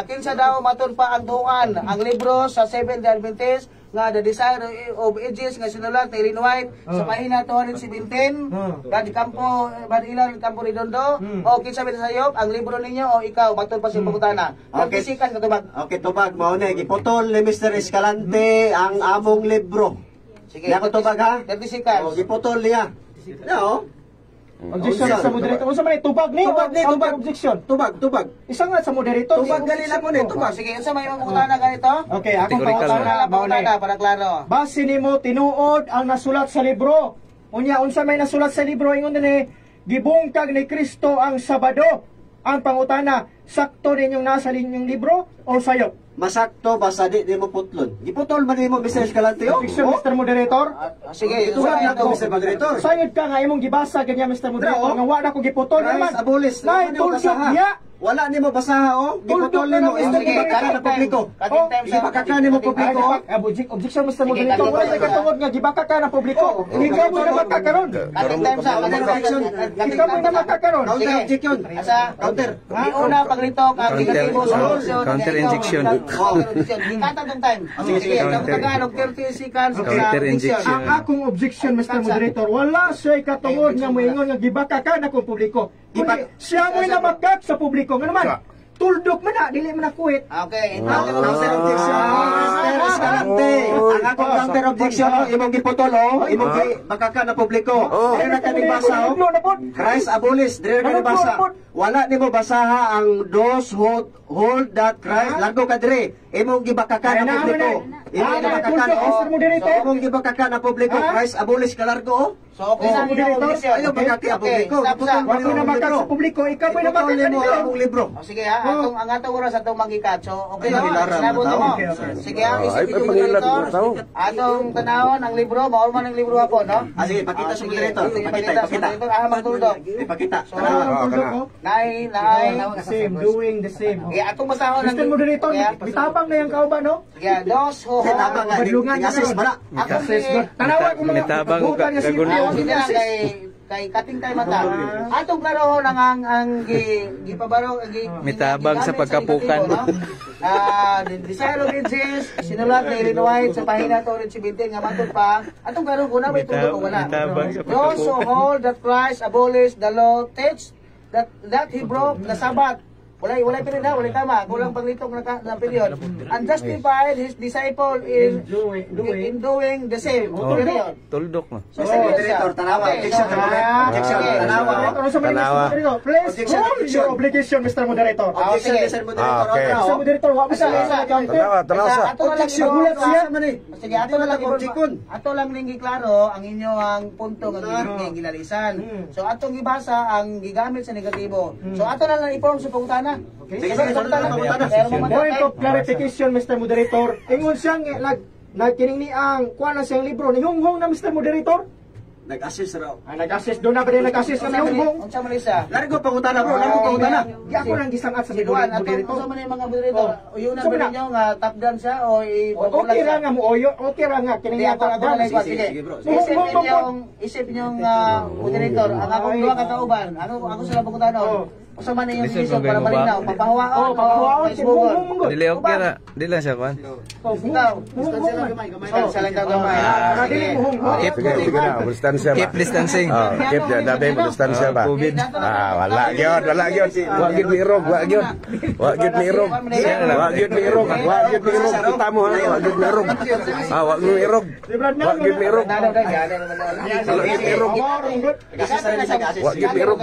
kinsa daw matud pa ang duan, ang libro sa 7 Adventist nga The Desire of Ages nga sinulat ni Ellen White sa pahina 217, Brad Campo, Brad Ilan Campo Redondo, o kinsa ba sayop ang libro ninyo o ikaw matud pa sa pangutana. Okay. Pagkisikan katubag. Okay, tubag. Mauna, giputol ni Mr. Escalante ang among libro. Sige, Di ako tubag ha? 30 seconds. O, giputol niya. No? Objection sa moderator. Unsa man tubag ni? Tubag. Objection. Tubag. Isa nga sa moderator. Tubag gali lang mo ni, tubag. Sige, unsa may pangutana ganito? Okay, akong Categorical pangutana Pangutana para klaro. Base nimo tinuod ang nasulat sa libro. Unya unsa may nasulat sa libro ingon dinhi gibungkag ni Kristo ang Sabado. Ang pangutana, sakto ninyong nasa linyong libro o sayop? Masakto basta di mo putlon. Giputol man mo Mr. Escalante. Objection, Mr. Moderator. Sige, Tubag usahay na ako. ko Mr. Moderator. Sayod ka nga imong gibasa ganyan Mr. Moderator Bro, nga wala ko giputol Christ naman. abolish. Nay tuldok niya. Wala nimo basaha o. Giputol Tuldok na nimo lang, imong Mr. gipakaka na publiko. Cutting time Sige, pakaka nimo publiko. Objection, Mr. Sige, Moderator. kalipat Wala sa ka. katungod nga gibaka ka ng publiko. Ikaw mo na makakaroon. Cutting time sa Ikaw mo na makakaroon. Counter objection. Asa? Counter. Di una paglitok ang negatibo sa solusyon. Counter injection. Gikatan tong time. Sige, counter. Tagalog 30 seconds sa Counter injection. Ang akong objection, Mr. Moderator, wala siya'y katungod nga moingon nga gibaka ka na kung publiko. Kundi siya mo'y namagkat sa publiko. Nga naman, tuldok man na, dili man na kuwit. Okay. Counter objection. Mr. Escalante. Ang akong counter objection imong giputol o. Imong bakaka na publiko. Dire na ka basa o. Christ abolish. Dire ka basa. Wala nimo basaha ang those who hold that Christ. Lago ka dire. Imong gibakaka na publiko. Imong gibakaka na o. So imong gibakaka na publiko. Christ abolish ka largo o. So okay na yung objection. Ayaw bakaka ang publiko. Giputol mo Wala na magkat sa publiko, ikaw mo'y Giputol namakat mo ka ang libro. Sige ha, ang atong oras atong magikat. So okay Ay, na, nilaram sinabot na mo. tao. Sige ha, isipin yung moderator. Atong tanawon ang libro, maurman ang libro ako, no? Sige, pakita sa moderator. Sige, Pakita. sa moderator. Magtuldok. Ipakita. So, Nay. Same, doing the same. Okay, atong basahon Mr. Moderator, bitabang na yung kauban, no? Yeah, those who Tabang nga, tingasiis ba na? Ako Tanawan ko lang. Mitabang Bukan nga si kagulo. Ako sila kay kating tayo mata. Atong klaro lang ang gipabaro Mitabang sa pagkapukan. Desire of Ages, sinulat ni Ellen White sa pahina 217 nga matod pa. Atong klaro kuna may tulo o wala. Mitabang sa Those who pagkapukan. hold that Christ abolished the law, teach that he broke the Sabbath. Wala period na, wala tama. Kulang paglitong na period. Unjustified his disciple in doing the same. Period. Tuldok na. So, Moderator, tanawa. Objection, objection. Tanawa. Please hold your obligation, Mr. Moderator. Objection, Mr. Moderator. Okay. Mr. Moderator, wa bisa sa counter. Tanawa sa. Ato na lang Objection, gulat siya. Sige, ato na lang objection. Ato lang ning giklaro ang inyo ang punto nga gilalisan. So atong gibasa ang gigamit sa negatibo. So ato na lang i-form sa pangutana. Sige, pangutana. Point of clarification, Mr. Moderator. Ingon siyang nagkining ni ang kuha na siyang libro. Nihunghong na, Mr. Moderator. Nag-assist raw. Nag-assist. Doon na ba rin nag-assist na nihunghong? Unsa man isa? Largo pangutana bro, largo pangutana. Di ako nang gisangat sa Siduan ato moderator. unsa man yung mga moderator? Uyunan ba ninyo nga top down siya o Okay ra nga mo oyo. Okay ra nga. Kining Hindi ako nga na doon tapdan. sige. sige, bro. Isip ninyong moderator, ang akong duha ka kauban. Ako sila pagkutano. Usa man yung Listen, isip para kung malinaw. ganun ba? Papahawaon, Papahawaon. Facebook. Dili okay ra. Dili lang siya kwan. Ikaw, distansya lang daw gamay. Dili mo hunghong. Sige na, distansya ba? Keep distancing. Keep na, dabi mo distansya ba? COVID. Wala gyud, wala gyud. Wa gyud mi irog, wa gyud. Wa gyud mi irog. Wa gyud mi irog, wa gyud mi irog. Kita mo ha, wa gyud mi irog. Wa gyud mi irog. Wa gyud mi irog. Wa gyud mi irog. Assist na sa assist. Wa gyud mi irog.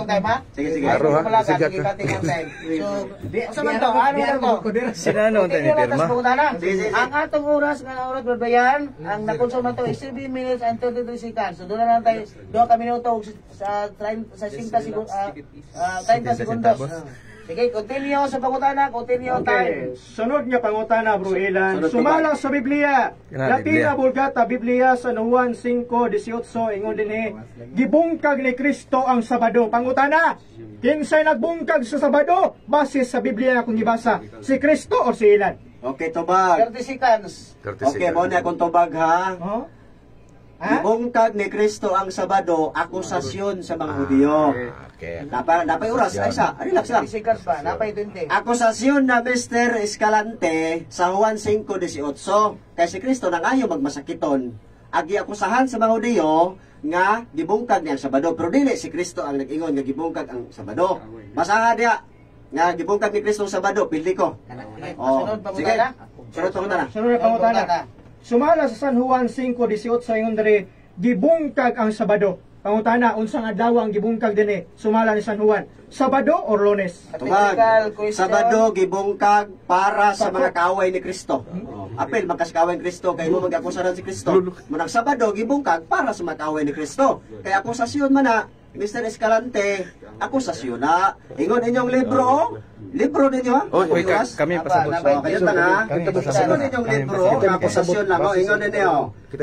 Sige, sige. Aro ha. Sige Wala ka. Kating ang time. So, sa man to, ano na to? Sinano ang tayo ni pirma? Ang atong oras nga oras babayan, ang nakonsume man to is 7 minutes and 33 seconds. So doon na lang tayo 2 minuto sa 30 segundos. 30 segundos. Sige, continue sa pangutana, continue Okay, time. sunod nga pangutana, Bro Ilan. Sunod Sumala sa Biblia. Kana, Latina, Biblia. Vulgata, Biblia, San Juan 5:18, ingon din gibungkag ni Kristo ang Sabado. Pangutana, kinsay nagbungkag sa Sabado base sa Biblia akong gibasa? Si Kristo o si Ilan? Okay, tubag. 30 seconds. Okay, mo na akong tubag ha. Oh? Ha? Ibungkag ni Kristo ang Sabado, akusasyon sa mga Hudyo. Okay. Napay oras, ay isa, relax lang. 30 seconds pa, napay 20. Akusasyon na Mr. Escalante sa Juan 5:18 kay si Kristo nangayo magmasakiton. Agi akusahan sa mga Hudyo nga gibungkag niya ang Sabado, pero dili si Kristo ang nag-ingon nga gibungkag ang Sabado. Basaha diya nga gibungkag ni Kristo ang Sabado, pildi ko. Sunod pangutana. Sunod pangutana. Sunod na pangutana. Sumala sa San Juan 5:18 ingon diri gibungkag ang Sabado. Pangutana, unsang adlaw ang gibungkag dinhi? Sumala ni San Juan, Sabado o Lunes? Tubag, Sabado gibungkag para sa mga kaaway ni Kristo. Apil magkasikaway ni Kristo kay mo mag-akusaran si Kristo. Munang Sabado gibungkag para sa mga kaaway ni Kristo. Kay akusasyon man na Mr. Escalante, akusasyon na. Ingon inyong libro, libro ninyo ha? Oh, wait, kami pasabot. Kayo na. Ingon inyong libro, akusasyon lang. Ingon ninyo,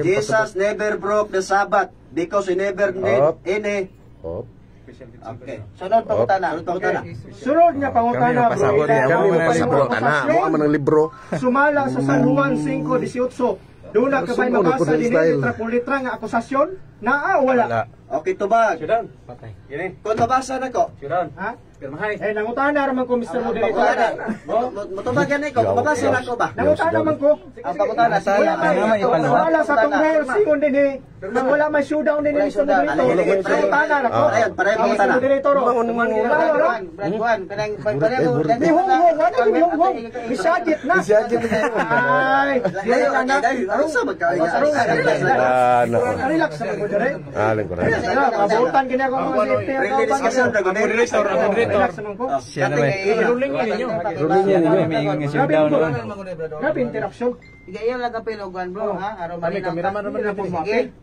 Jesus never broke the Sabbath because he never need any. Okay. Sunod pangutana. Sunod pangutana. Sunod nga pangutana, Kami Bro pasabot Ilan. niya. Kami Mga pasabot libro. ana, mo man ang libro. Sumala sa San Juan 5:18. Doon na kabay Sumunod po mabasa ng din style. litra na akusasyon? Naa wala? Wala. Okay, tubag. Kung nabasa na ko, Ha? Eh, nangutana naman ko, Mr. Moderator. Matubagan na ko, mabasa na ko ba? Nangutana man ko. Ang pangutana, Wala may wala sa tong singon din eh. Nang wala may showdown din eh, Mr. Moderator. Nangutana na ko. Ayan, pareho Mr. pangutana. Moderator. Brad Juan, kanang Di hong-hong, wala yung hong-hong. Bisadit na. Ay, dili lang na. Ano sa magkaya? Ano? Relax sa mo dire. Alam ko na. Mabutan gini ako mga safety. Friendly discussion, Relax naman ko. Siya naman. Ruling ninyo. May ingon nga siya down doon. Grabe interaction. Igayon lang ka pinuguan bro, ha? Araw Kami, malinaw kameraman naman na po, Sige,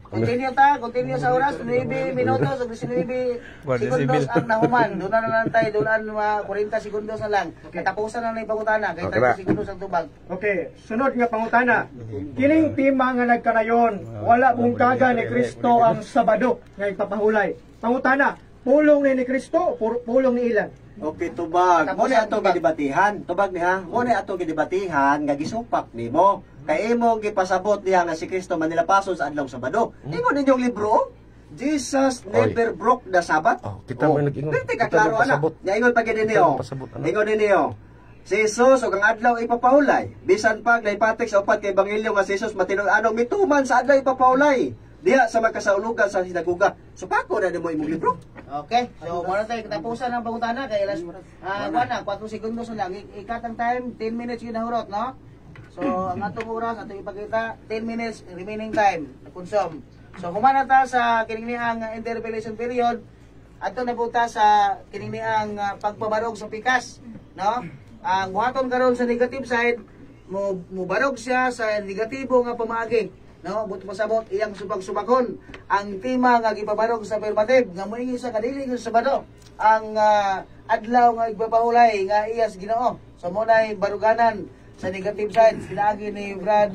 continue sa oras, 9 minutos, o 19 Guardia segundos Civil. ang nahuman. Doon na lang tayo, doon na mga 40 segundos na lang. Katapusan na lang yung pangutana, kaya Okay ba? 30 segundos ang tubag. Okay, sunod nga pangutana. Kining tima nga nagkanayon, wala bungkaga ni Kristo ang Sabado nga ipapahulay. Pangutana, pulong ni Kristo o pulong ni Ilan? Okay, tubag. Mo ni ato gidibatihan. Tubag niya, mo ni ato gidibatihan nga gisupak nimo. Kay imong gipasabot niya nga si Kristo manilapason sa adlaw Sabado. Ingon ninyong libro, Jesus never broke the Sabbath. Oh, kita mo nag-ingon. Dili ka Kita klaro ana. nagpasabot. Ya ingon pa gid Kita niyo. nagpasabot, ano? Ingon niyo. Si Jesus ug ang adlaw ipapahulay. Bisan pa laypatik sa upat kay ebanghelyo nga si Jesus matinud-ano mituman sa adlaw ipapahulay. Diha sa magkasaulugan sa sinaguga. So pako na nimo imong libro. Okay, so muna tayo katapusan ng pangutana, kaya alas, 4 segundos na lang. Ikatang time, 10 minutes yun nahurot, no? So, ang atong oras, atong ipakita, 10 minutes remaining time na consume. So, humana ta sa kininiang interpellation period, ato na buta sa kininiang pagpabarog sa pikas, no? Ang buhaton karon sa negative side, mubarog siya sa negatibo nga pamaagi. No, buto pasabot iyang subag-subakon ang tema nga gipabarog sa affirmative nga moingi sa kadili sa Sabado ang adlaw nga igpapahulay nga iyas Ginoo. So mo nay baruganan sa negative side sinaagi ni Brad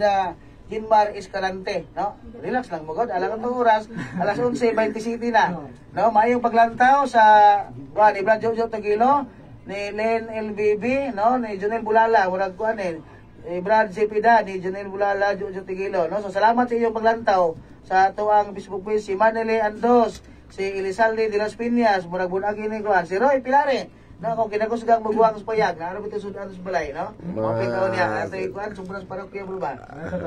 Jinmar Escalante, no? Relax lang mo god, alang ang oras, alas 11:27 na. No, maayong paglantaw sa ni Brad Jojo Tagilo, ni Len LBB, no, ni Jonel Bulala, murag kuan Brad Cepeda, ni Jonel Bulala, Jojo Tigilo, no? So salamat sa iyong paglantaw sa tuang Facebook page si Manele Andos, si Elizalde de las Piñas, murag bunagi ni Juan, si Roy Pilare. No, kung kinakusgang magbuwang sa payag, naano bito sudan sa balay, no? Okay ko niya, ato ikuan sobrang parokya bro ba?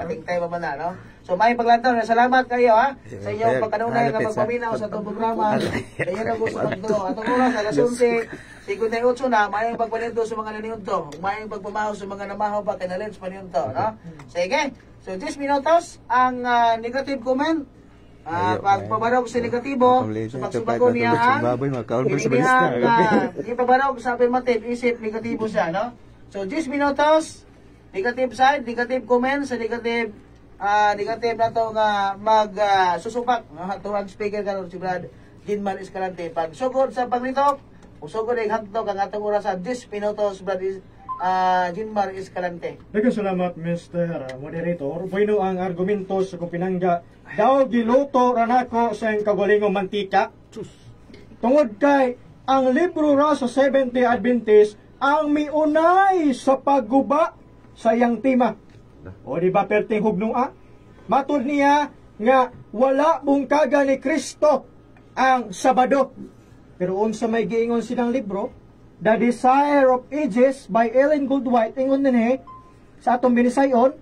Ating tayo man na, no? So may paglantaw na salamat kayo ha sa inyong pagkanunay nga magpaminaw sa itong programa. Kayo na gusto magdo. Atong oras alas 11:58 na may pagpaninto sa mga naniunto. May pagpamahaw sa mga namahaw pa kanalens paniunto, no? Sige. So 10 minutos ang negative comment Pagpabarog sa negatibo, sa pagsubako niya ang ipabarog sa affirmative, isip negatibo siya, no? So 10 minutos, negative side, negative comment sa negative na to nga susupak tuhang speaker karon si Brad Jinmar Escalante. Pag sugod sa paglitok, usugod ang hagtok ang atong orasan 10 minutos Brad Jinmar Escalante. Daghang salamat Mr. Moderator. Bueno ang argumento sa kupinangga daw giluto ra nako sa kagulingong mantika. Tungod kay ang libro ra sa 70 Adventist ang miunay sa pagguba sa iyang tema. O di ba perting hugno Matud niya nga wala bungkaga ni Kristo ang Sabado. Pero unsa may giingon silang libro, The Desire of Ages by Ellen Goldwhite, ingon din sa atong binisayon,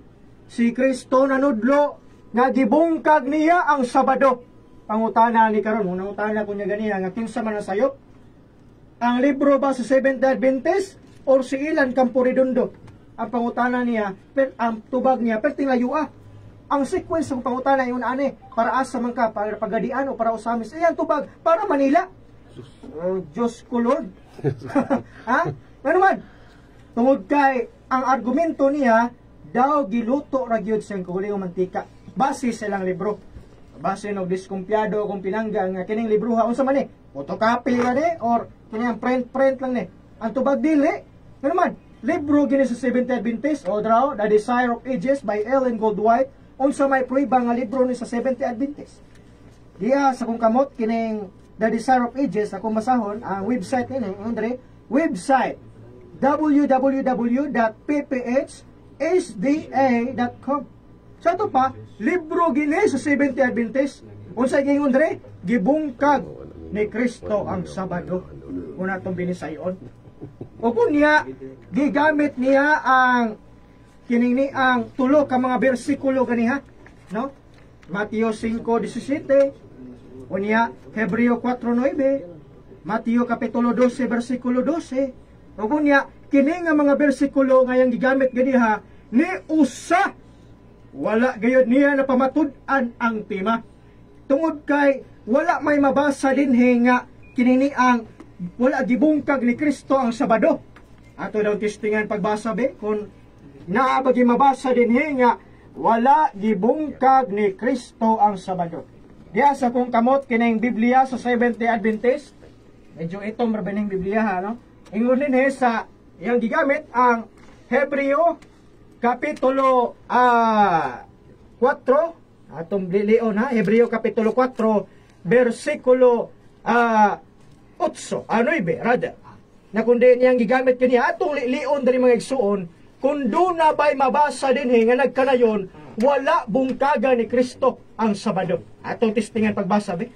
si Kristo nanudlo nga gibungkag niya ang Sabado. Pangutana ni karon, unang-utana ko niya ganina nga kinsa man nasayop. Ang libro ba sa Seventh Adventist or si Ilan Camporedondo? Ang pangutana niya, ang tubag niya, perting layua. Ang sequence ng pangutana yun para asa man ka, para pagadian o para usamis. Ayan tubag, para Manila. Oh, Diyos ko Lord. Ha? Ano man? Tungod kay, ang argumento niya, daw giluto ra gyud sa kagulingong mantika. Base sa ilang libro. Base no diskumpiyado kung pinangga nga kining libro ha unsa man photocopy ra or kining print lang ang tubag dili ano man libro gini sa Seventh Adventist o draw The Desire of Ages by Ellen Goldwhite unsa may prueba nga libro ni sa Seventh Adventist diya sa kung kamot kining The Desire of Ages akong masahon ang website ni Andre website www.pphsda.com. Sa ito pa, libro gini sa Seventh Adventist. Unsa gingon dre? Gibungkag ni Kristo ang Sabado. Una itong binisayon. O kung niya, gigamit niya ang kinini ang tulo ka mga bersikulo ganiha. No? Mateo 5:17. O niya, Hebreo 4:9. Mateo Kapitulo 12, versikulo 12. O kung niya, kini nga mga bersikulo ngayang gigamit ganiha, ni usa wala gayud niya na pamatud-an ang tema. Tungod kay wala may mabasa dinhi nga kinini ang wala gibungkag ni Kristo ang Sabado. Ato daw testingan pagbasa be kung naa ba mabasa dinhi nga wala gibungkag ni Kristo ang Sabado. Diya sa kung kamot kining Biblia sa Seventh Adventist, medyo itong marbaning Biblia ha, no? Ingon dinhi sa yang gigamit ang Hebreo Kapitulo 4, atong lilion ha, Hebreo Kapitulo 4, versikulo 9, rather. Na kundi niyang gigamit kaniya, atong lilion dari mga igsuon, kung doon na ba'y mabasa din nga nagkanayon, wala bungkaga ni Kristo ang Sabado. Atong testingan pagbasa, be.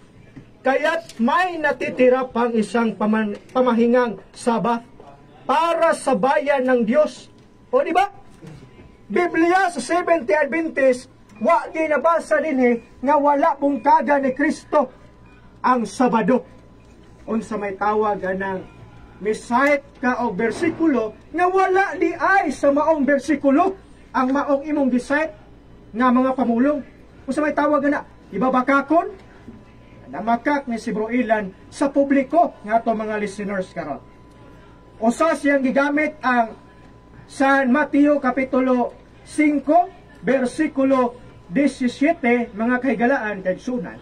Kaya't may natitira pang isang pamahingang Sabat para sa bayan ng Diyos. O di ba? Biblia sa Seventh Adventist, wa ginabasa din nga wala bungkaga ni Kristo ang Sabado. Unsa may tawag ng misayt ka o bersikulo nga wala di ay sa maong bersikulo ang maong imong gisayt nga mga pamulong. Unsa may tawag na ibabakakon na makak ni si Bro Ilan sa publiko nga to mga listeners karon. Usa siyang gigamit ang San Mateo Kapitulo 5, versikulo 17, mga kahigalaan kay sunan.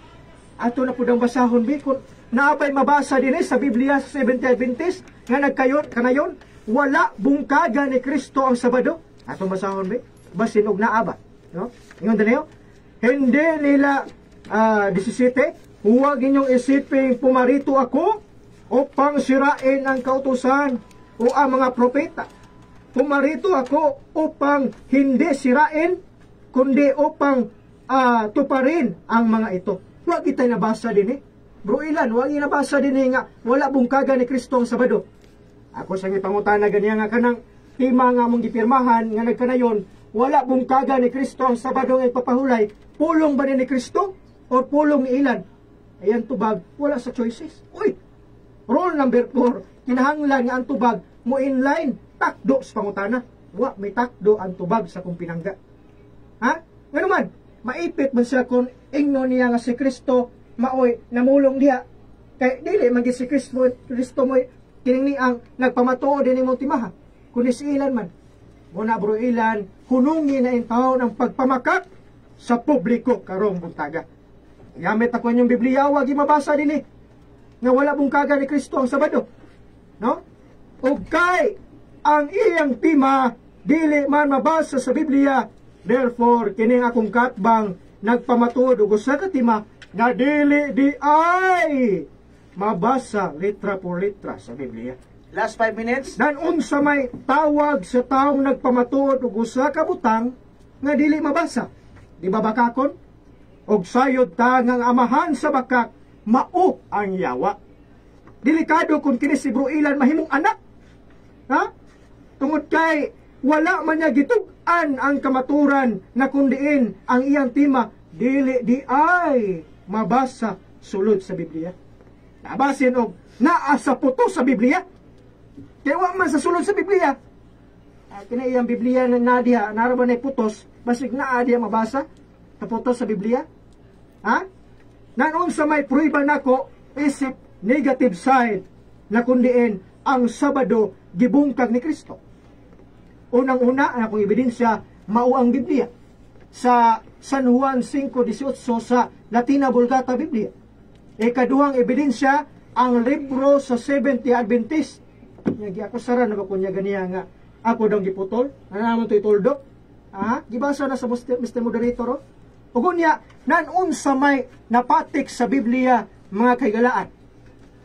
Ato na po daw basahon bi kung naabay mabasa din sa Biblia sa Seventh Adventist nga kanayon wala bungkaga ni Kristo ang Sabado. Ato basahon bi basin og naaba, no? Ingon dinyo, hindi nila 17, huwag inyong isiping pumarito ako upang sirain ang kautusan o ang mga propeta. Pumarito ako upang hindi sirain, kundi upang tuparin ang mga ito. Huwag kita nabasa din Bro Ilan, huwag nabasa din nga wala bungkaga ni Kristo ang Sabado. Ako sa ipangutana ganyan nga kanang tima nga mong gipirmahan nga nagkanayon, wala bungkaga ni Kristo ang Sabado nga ipapahulay. Pulong ba ni Kristo o pulong ni Ilan? Ayan tubag, wala sa choices. Uy! Rule number 4, kinahanglan nga ang tubag mo inline takdo sa pangutana. Wa may takdo ang tubag sa kung pinangga. Ha? Nga naman, maipit man siya kung ingno niya nga si Kristo maoy namulong diha. Kay dili man gid si Kristo mo kining ang nagpamatuo din imong timaha. Kundi si ilan man. Muna bro ilan, hunungi na in taon ang pagpamakak sa publiko karong buntaga. Gamit ako yung Biblia, wag mabasa din nga wala bungkaga ni Kristo ang Sabado. No? O kay ang iyang tima dili man mabasa sa Biblia, therefore kining akong katbang nagpamatuod og usa ka tima nga dili di ay mabasa letra por letra sa Biblia. Last 5 minutes. Dan unsa may tawag sa taong nagpamatuod og usa ka butang nga dili mabasa. Di ba bakakon? Og sayod ta nga ang amahan sa bakak mao ang yawa. Delikado kung kini si Bro Ilan mahimong anak. Ha? Tungod kay wala man niya gitug-an ang kamaturan na kundiin ang iyang tima dili di ay mabasa sulod sa Biblia. Nabasin og naa sa puto sa Biblia. Kaya wa man sa sulod sa Biblia. Kina iyang Biblia na nadiha naraman ay putos, basig naa diha mabasa sa putos sa Biblia. Ha? Nanon sa may pruiba nako isip negative side na kundiin ang Sabado gibungkag ni Kristo. Unang-una ang akong ebidensya mao ang Biblia sa San Juan 5:18 sa Latina Vulgata Biblia. Ikaduhang ebidensya ang libro sa 70 Adventist. Nga ako sara na ko nya ganiya nga ako daw giputol. Ano naman to ituldok? Gibasa na sa Mr. Moderator. Ug unya nanon sa may napatik sa Biblia mga kaigalaan.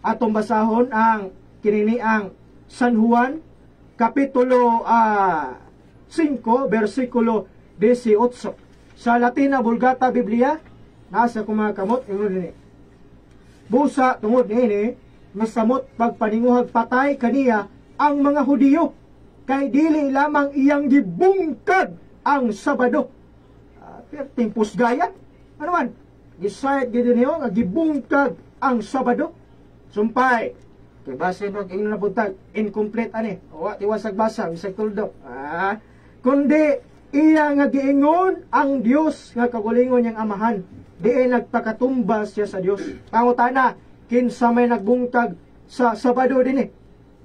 Atong basahon ang kinini ang San Juan kapitulo 5 bersikulo 18 sa Latina Vulgata Biblia. Nasa mga kamot ingon dinhi. Busa tungod niini masamot pagpaninguhag patay kaniya ang mga Hudiyo kay dili lamang iyang gibungkag ang Sabado. Timpos gaya ano man gisayad gid niyo nga gibungkag ang Sabado. Sumpay kay base no kay nabuntag incomplete ani wa tiwasag basa bisag tuldok. Kundi iya nga giingon ang Dios nga kagulingon niyang amahan diin nagpakatumbas siya sa Dios. Pangutana kinsa may nagbungkag sa Sabado dinhi?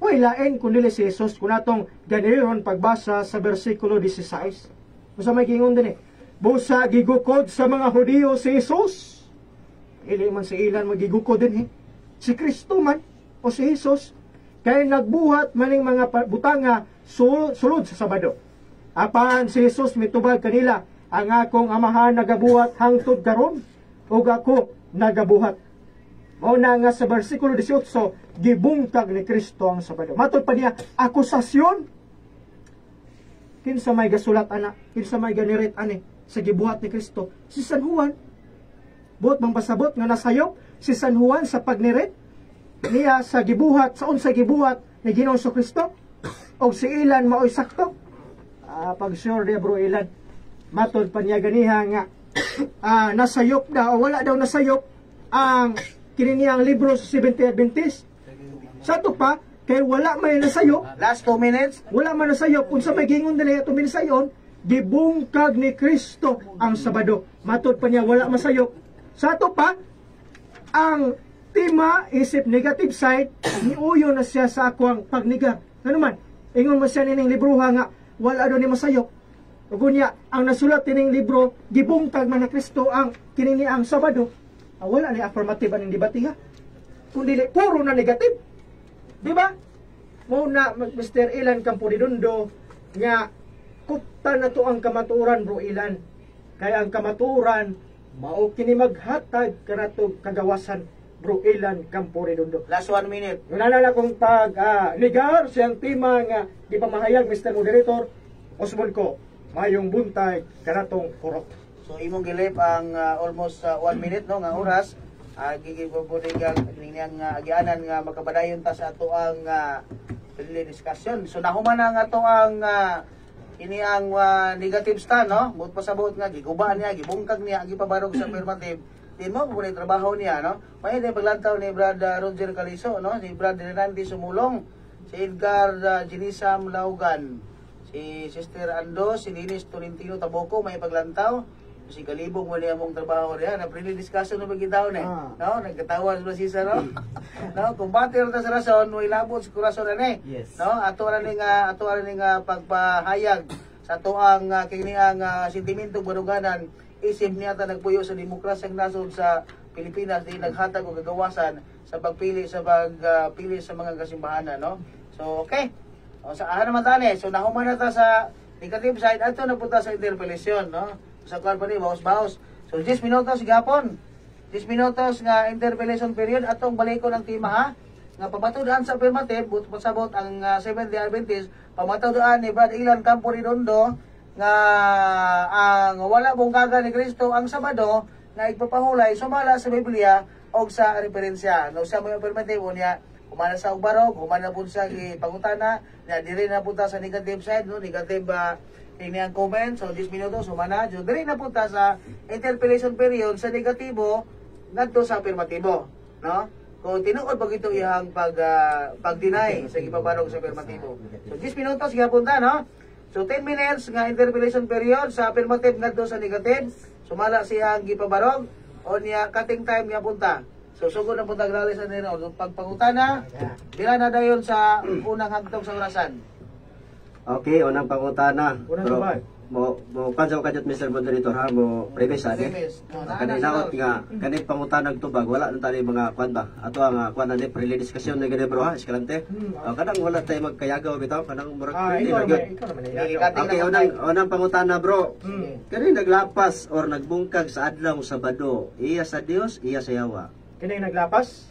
Uy lain kundi si Jesus kun atong ganiron pagbasa sa bersikulo 16. Usa may giingon dinhi? Busa gigukod sa mga Hudiyo si Jesus. Ili man si ilan magigukod dinhi. Si Kristo man o si Jesus kay nagbuhat maning mga butanga sulod sa Sabado. Apan si Jesus mitubag kanila, ang akong amahan nagabuhat hangtod karon ug ako nagabuhat. Mao na nga sa bersikulo 18 gibungkag ni Kristo ang Sabado. Matod pa niya akusasyon. Kinsa may gasulat ana, kinsa may ganirit ani sa gibuhat ni Kristo? Si San Juan. Buot mang pasabot nga nasayop si San Juan sa pagnirit niya sa gibuhat sa unsay gibuhat ni Ginoong Kristo og si ilan maoy sakto. Pag sure de bro ilan matod pa niya ganiha nga nasayop daw o wala daw nasayop ang kininiyang libro sa 70 Adventist. Sa to pa kay wala may nasayop. Last 2 minutes. Wala man nasayop unsa may gingon dili atong binisayon gibungkag ni Kristo ang Sabado. Matod pa niya wala masayop. Sa to pa ang tima isip negative side niuyo na siya sa akwang pagniga. Ano man ingon mo siya nining libruha nga wala daw ni masayop. Ug unya ang nasulat tining libro gibungkag man na Kristo ang kinini ang Sabado. Wala ni affirmative aning debatiha. Kundi puro na negative. Di ba? Mo na Mr. Ilan Camporedondo nga kupta na to ang kamaturan bro Ilan. Kaya ang kamaturan mao kini maghatag kanato kagawasan bro Ilan Camporedondo. Last 1 minute. Nalala kong pag ligar siyang tema nga di pa mahayag Mr. Moderator Osmond ko mayong buntay kanatong kurok. So imong gilip ang almost 1 minute no nga oras gigibubudigang niyang agianan nga makabadayon ta sa ato ang discussion. So nahuman na nga ato ang ini ang negative stand no. Buot pasabot nga giguba niya, gibungkag niya, gipabarog sa affirmative. Din mo kung trabaho niya no. May paglantaw ni Brad Roger Caliso no, si Brad Renandi Sumulong, si Edgar Ginisam Laugan, si Sister Ando, si Linis Tolentino Taboco may paglantaw, si kalibong mo niya mong trabaho niya, na friendly discussion na magkitaon eh. No, nagkatawa sa sisa, no? No, kung batir ta sa rason, mo ilabot sa kurason na eh. Yes. No, ato ra ning pagpahayag sa tuang kiniang sentimento baruganan, isip niya ta nagpuyo sa demokrasyang nasod sa Pilipinas di naghatag og kagawasan sa pagpili sa mga kasimbahanan, no? So, okay. O sa naman tani, so nahuman na ta sa negative side, ato na punta sa interpellation, no? Sa kwan pa ni baos-baos. So 10 minutos gihapon. 10 minutos nga interpellation period atong balikon ang tema ha. Nga pamatudan sa affirmative but pasabot ang Seventh-day Adventist pamatudan ni Brad Ilan Campo Redondo nga ang wala bungkaga ni Kristo ang Sabado nga igpapahulay sumala sa Biblia og sa referensya. No sa may affirmative unya humana sa ugbarog, humana pud sa pangutana, na diri na punta sa negative side, no? Negative ini ang comment. So 10 minutos humana, so diri na punta sa interpellation period sa negatibo ngadto sa afirmatibo, no? Kung tinuod pag ito iyang pag-deny sa ipabarog sa afirmatibo. So 10 minutos gipunta, no? So 10 minutes nga interpellation period sa affirmative ngadto sa negative, sumala siyang gipabarog o niya cutting time niya punta. So sugod na punta gralis na nila o pagpangutana, dila na dayon sa unang hagtong sa orasan. Okay, unang pangutana. Unang Pero, sabay. mo kansaw kadjot Mr. Moderator ha, mo premise ha. Premise. No, Kaninaot nga kanit pangutanag tubag wala nang tani mga kwan ba. Ato ang kwan ni pre discussion ni gani bro ha, eskalante. Kanang wala tay magkayagaw bitaw kanang murag hindi ikaw magyud. naman Okay, unang pangutana bro. Kani naglapas or nagbungkag sa adlaw Sabado, iya sa Dios, iya sa yawa. Kini naglapas?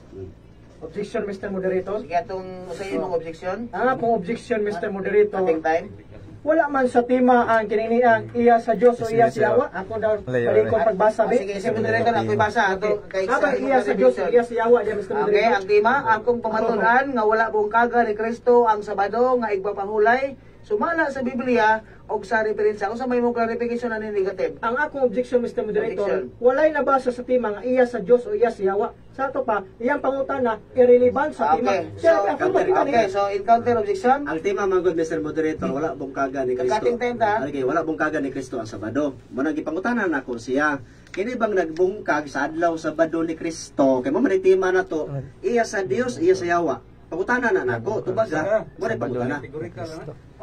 Objection, Mr. Moderator. Sige atong sa imong objection. Akong objection, Mr. Moderator. Cutting time. Wala man sa tema ang kinini ang iya sa Dios o iya sa yawa. Ako daw palikon pagbasa Ah, sige, si moderator ako ibasa ato kay Aba iya sa Dios o iya sa yawa diya, Mr. Okay, Moderator. ang tema akong pamatunan nga wala bungkaga ni Kristo ang Sabado nga igpapahulay sumala sa Biblia og sa referensya. Unsa may mong clarification ani negative? Ang akong objection, Mr. Moderator, Objection. walay nabasa sa tema nga iya sa Dios o iya sa yawa. Sa ato pa, iyang pangutana irrelevant sa tema. Okay, Siya, ako okay, so encounter objection. Ang tema man gud Mr. Moderator, wala bungkaga ni Kristo. Cutting time ta. Okay, wala bungkaga ni Kristo ang Sabado. Mo nang gipangutanan nako siya. Kini bang nagbungkag sa adlaw Sabado ni Kristo? Kay mo man tema na to, iya sa Dios, iya sa yawa. Pangutanan na nako, tubag ha. Mo na pangutana.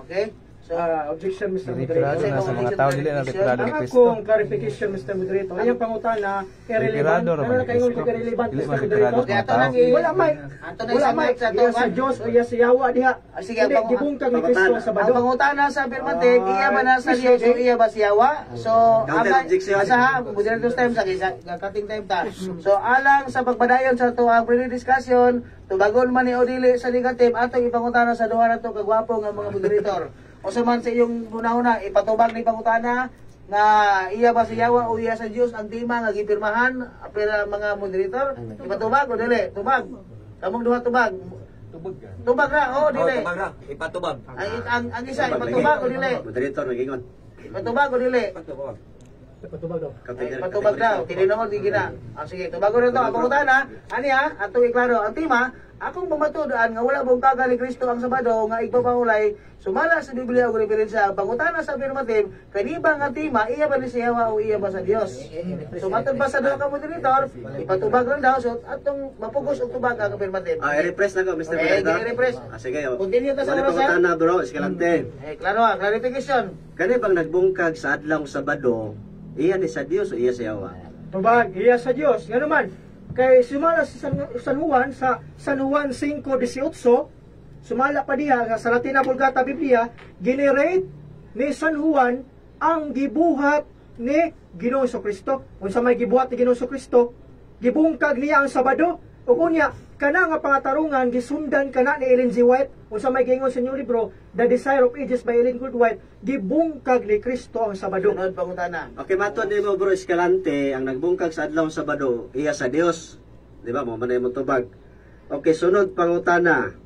Okay? So objection, Mr. Referado Moderator. na sa mga tao dili na referado ni Ang Kristo. akong clarification, Mr. Moderator, iyang pangutana irrelevant. Referado Ano raman na ni kayo Kristo. irrelevant, Dili Mr. man Moderator? referado Okay, sa ato tao. nang Wala may ato na wala sa may mic sa iya sa tuwan. Dios o iya sa yawa diha. Sige, Hindi ang gibungkag ni Kristo sa Ang Sabado. pangutana sa affirmative, iya ba na sa Dios o iya ba siyawa? So, Counter objection. asa ha, moderator's time sa cutting time ta. So, alang sa pagbadayon sa tuwang pre-discussion, tubagon man ni o dili sa negative, atong ipangutana sa duha na to kagwapo nga mga moderator. O sa man sa iyong una-una, ipatubag ni pangutana nga iya ba si Yawa o iya sa Dios ang tema nga gipirmahan pera mga moderator. Ipatubag o dili? Tubag. Kamong duha tubag. Tubag ra, o dili. Tubag ra, ipatubag. Ang isa, ipatubag o dili? Moderator nagingon. Ipatubag o dili? Ipatubag. Patubag daw. Patubag daw, tininungod di gina. Sige, tubago rin to. Ang pangutana, ani ha, atong iklaro. Ang tema, akong pamatudan nga wala bungkaga ni Kristo ang Sabado nga igpapahulay sumala sa Biblia og referensya. Ang pangutana sa affirmative, kaniba nga tema, iya ba ni si Yawa o iya ba sa Dios? So matod ba sa duha ka moderator, ipatubag lang daw. So atong mapugos og tubag ang affirmative. I-repress na ko Mr. Okay, Moderator. i-repress. Sige. Continue ta sa Wala orasan. pangutana bro, eskalante. Klaro ha, clarification. Kani bang nagbungkag sa adlaw Sabado, iya ni sa Dios o iya sa yawa? Tubag, iya sa Dios. Nga naman, kay sumala sa San Juan, sa San Juan 5:18, sumala pa diha sa Latina Vulgata Biblia, generate ni San Juan ang gibuhat ni Ginoong Kristo. Unsa may gibuhat ni Ginoong Kristo, gibungkag niya ang Sabado. Ug unya, kana nga pangatarungan gisundan kana ni Ellen G. White, unsa may giingon sa inyong libro, The Desire of Ages by Ellen White, gibungkag ni Kristo ang Sabado. Sunod pangutana. Okay, matod ni mo bro Escalante, ang nagbungkag sa adlaw Sabado, iya sa Dios. Di ba? Mo manay mo tubag. Okay, sunod pangutana.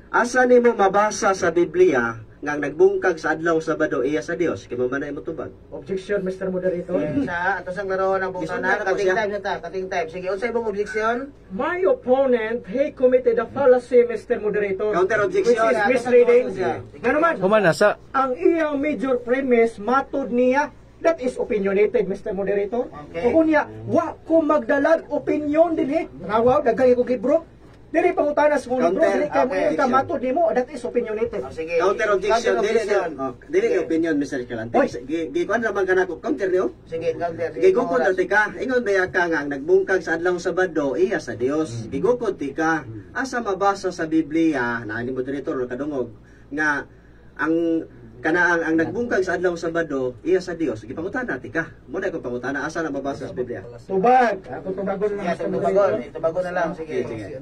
Asa nimo mabasa sa Biblia nga ang nagbungkag sa adlaw Sabado iya sa Dios? Kay mo manay mo tubag. Objection, Mr. Moderator. Sa ato sang laro ng pangutana, Gisundan ako cutting siya. time na ta, cutting time. Sige, unsa imong objection? My opponent, he committed a fallacy, Mr. Moderator. Counter objection. Which is misleading. Nga naman, Human nasa ang iyang major premise, matod niya, that is opinionated, Mr. Moderator. Okay. O kunya, wa ko magdalag opinion din Rawaw, daghang ko libro. Dili pangutana sa mong libro, Counter, dili kay mo okay. yung kamatod nimo, that is opinionated. Sige. Counter objection, dili objection. dili opinion Mr. Escalante. Oy. Gikuan naman kanako counter niyo. Sige, counter. Gigukod na tika, ingon ba ka nga ang nagbungkag sa adlaw Sabado iya sa Dios. Gigukod tika, asa mabasa sa Biblia na ni moderator kadungog nga ang kanaang ang nagbungkag sa adlaw Sabado iya sa Dios. Gipangutana tika. Mo na ko pangutana asa na mabasa sa Biblia. Tubag, ako tubagon na Yeah, Mr. tubagon. Moderator. Tubagon na lang. Sige.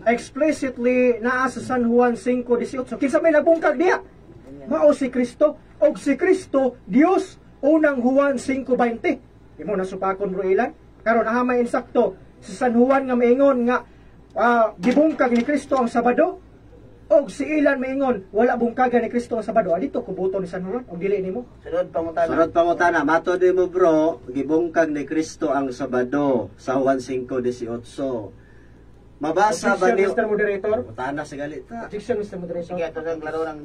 Explicitly naa sa San Juan 5:18. Kinsa may nabungkag diha? Mao si Kristo, og si Kristo Dios, unang Juan 5:20. Imo na supakon bro ilan? Karon nahamay insakto si San Juan nga maingon nga gibungkag ni Kristo ang Sabado. Og si ilan maingon wala bungkagan ni Kristo ang Sabado. Adito kubuto ni San Juan og dili nimo. Sunod pangutana. Sunod pangutana, matod mo bro, gibungkag ni Kristo ang Sabado sa Juan 5:18. Mabasa ba Objection, ni Mr. Moderator? Pangutana sa galit ta. Objection, Mr. Moderator. Sige, ito lang laro ng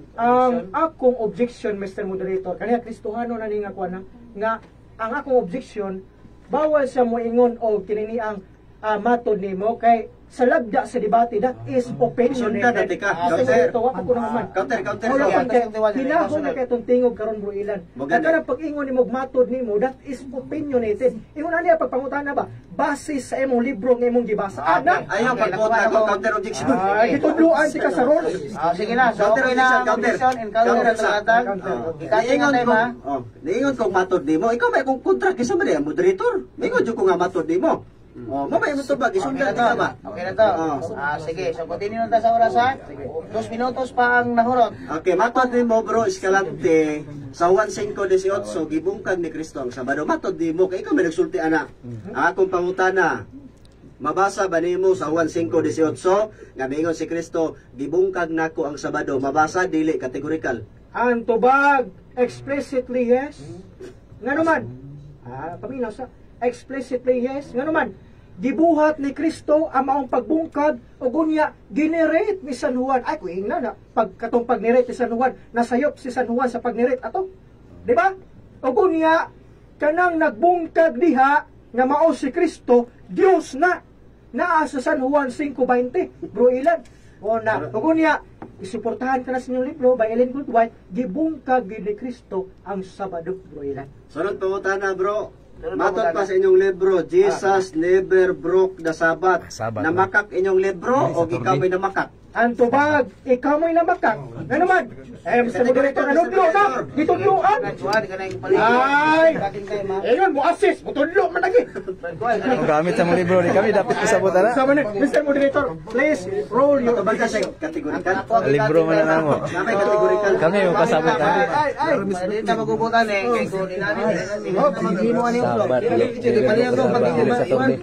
Akong objection, Mr. Moderator, kaniya Kristohano na nga kuha na, nga ang akong objection, bawal siya mo ingon o kinini ang matod nimo kay sa labda sa debate, that is opinionated. Sundan natin ka, Sa counter. ito, wako ko naman. Counter. Wala Sige, pang kay counter. hinahon na kay itong tingog karon bro ilan. Maganda. Kaya pag ingon nimo matod nimo, that is opinionated. Ingon na niya pagpangutana ba, base sa imong libro nga imong gibasa. Ana, Ayaw pagkota ko counter objection. gitudluan si ka sa rules. sige na. So, Counter okay na. objection, counter. Objection, encounter Counter at sa- talatag. counter. Ikating na tayo, ma. Niingon kong matod nimo. Ikaw may kong kontra kisa man ang moderator. Niingon jud ko nga matod nimo. Oh, mamay mo to ba Okay gisundan na to. ka ba? Okay na to. Sige. So, continue na tayo sa oras, ha? 2 minutos pa ang nahurot. Okay, matod nimo bro Escalante sa Juan 5:18 gibungkag ni Kristo ang Sabado. Matod nimo kay ikaw may nagsulti ana. Ang akong pangutana, mabasa ba nimo sa Juan 5:18 nga miingon si Kristo gibungkag nako ang Sabado? Mabasa dili kategorikal. Ang tubag, explicitly yes. Nga naman, paminaw sa explicitly yes. Nga naman, gibuhat ni Kristo ang maong pagbungkag o gunya generate ni San Juan. Ay, kuing na katong pag-nirate ni San Juan, nasayop si San Juan sa pag-nirate ato. Di ba? O gunya, kanang nagbungkag diha nga mao si Kristo, Dios na. Naa sa San Juan 5:20. Bro ilan? O na, o gunya, isuportahan ka na sa inyong libro by Ellen Goldwhite, gibungkag ni Kristo ang Sabado, bro ilan. Sunod pangutana bro. Matod pa sa inyong libro, Jesus never broke the Sabbath. Sabbath, Namakak inyong libro o ikaw may namakak? Ang tubag, ikaw mo'y namakak. Nga naman, Mr. Moderator, anudlo na, gitudloan. Juan, ka na yung paligid. Ay! Ikating tayo, ma. Ayun, mo assist, mo tudlo man lagi. Ang gamit sa mga libro ni kami dapat kasabot na. Sama na, Mr. Moderator, please roll your Ito ba kasi kategorikal? Libro man na mo. Namay kategorikal. Kami yung kasabot na. Ay, hindi na magubutan eh. Kaya kung hindi hindi mo ano yung vlog. Sabat. Hindi pa niya bro, pag hindi Sa tubig.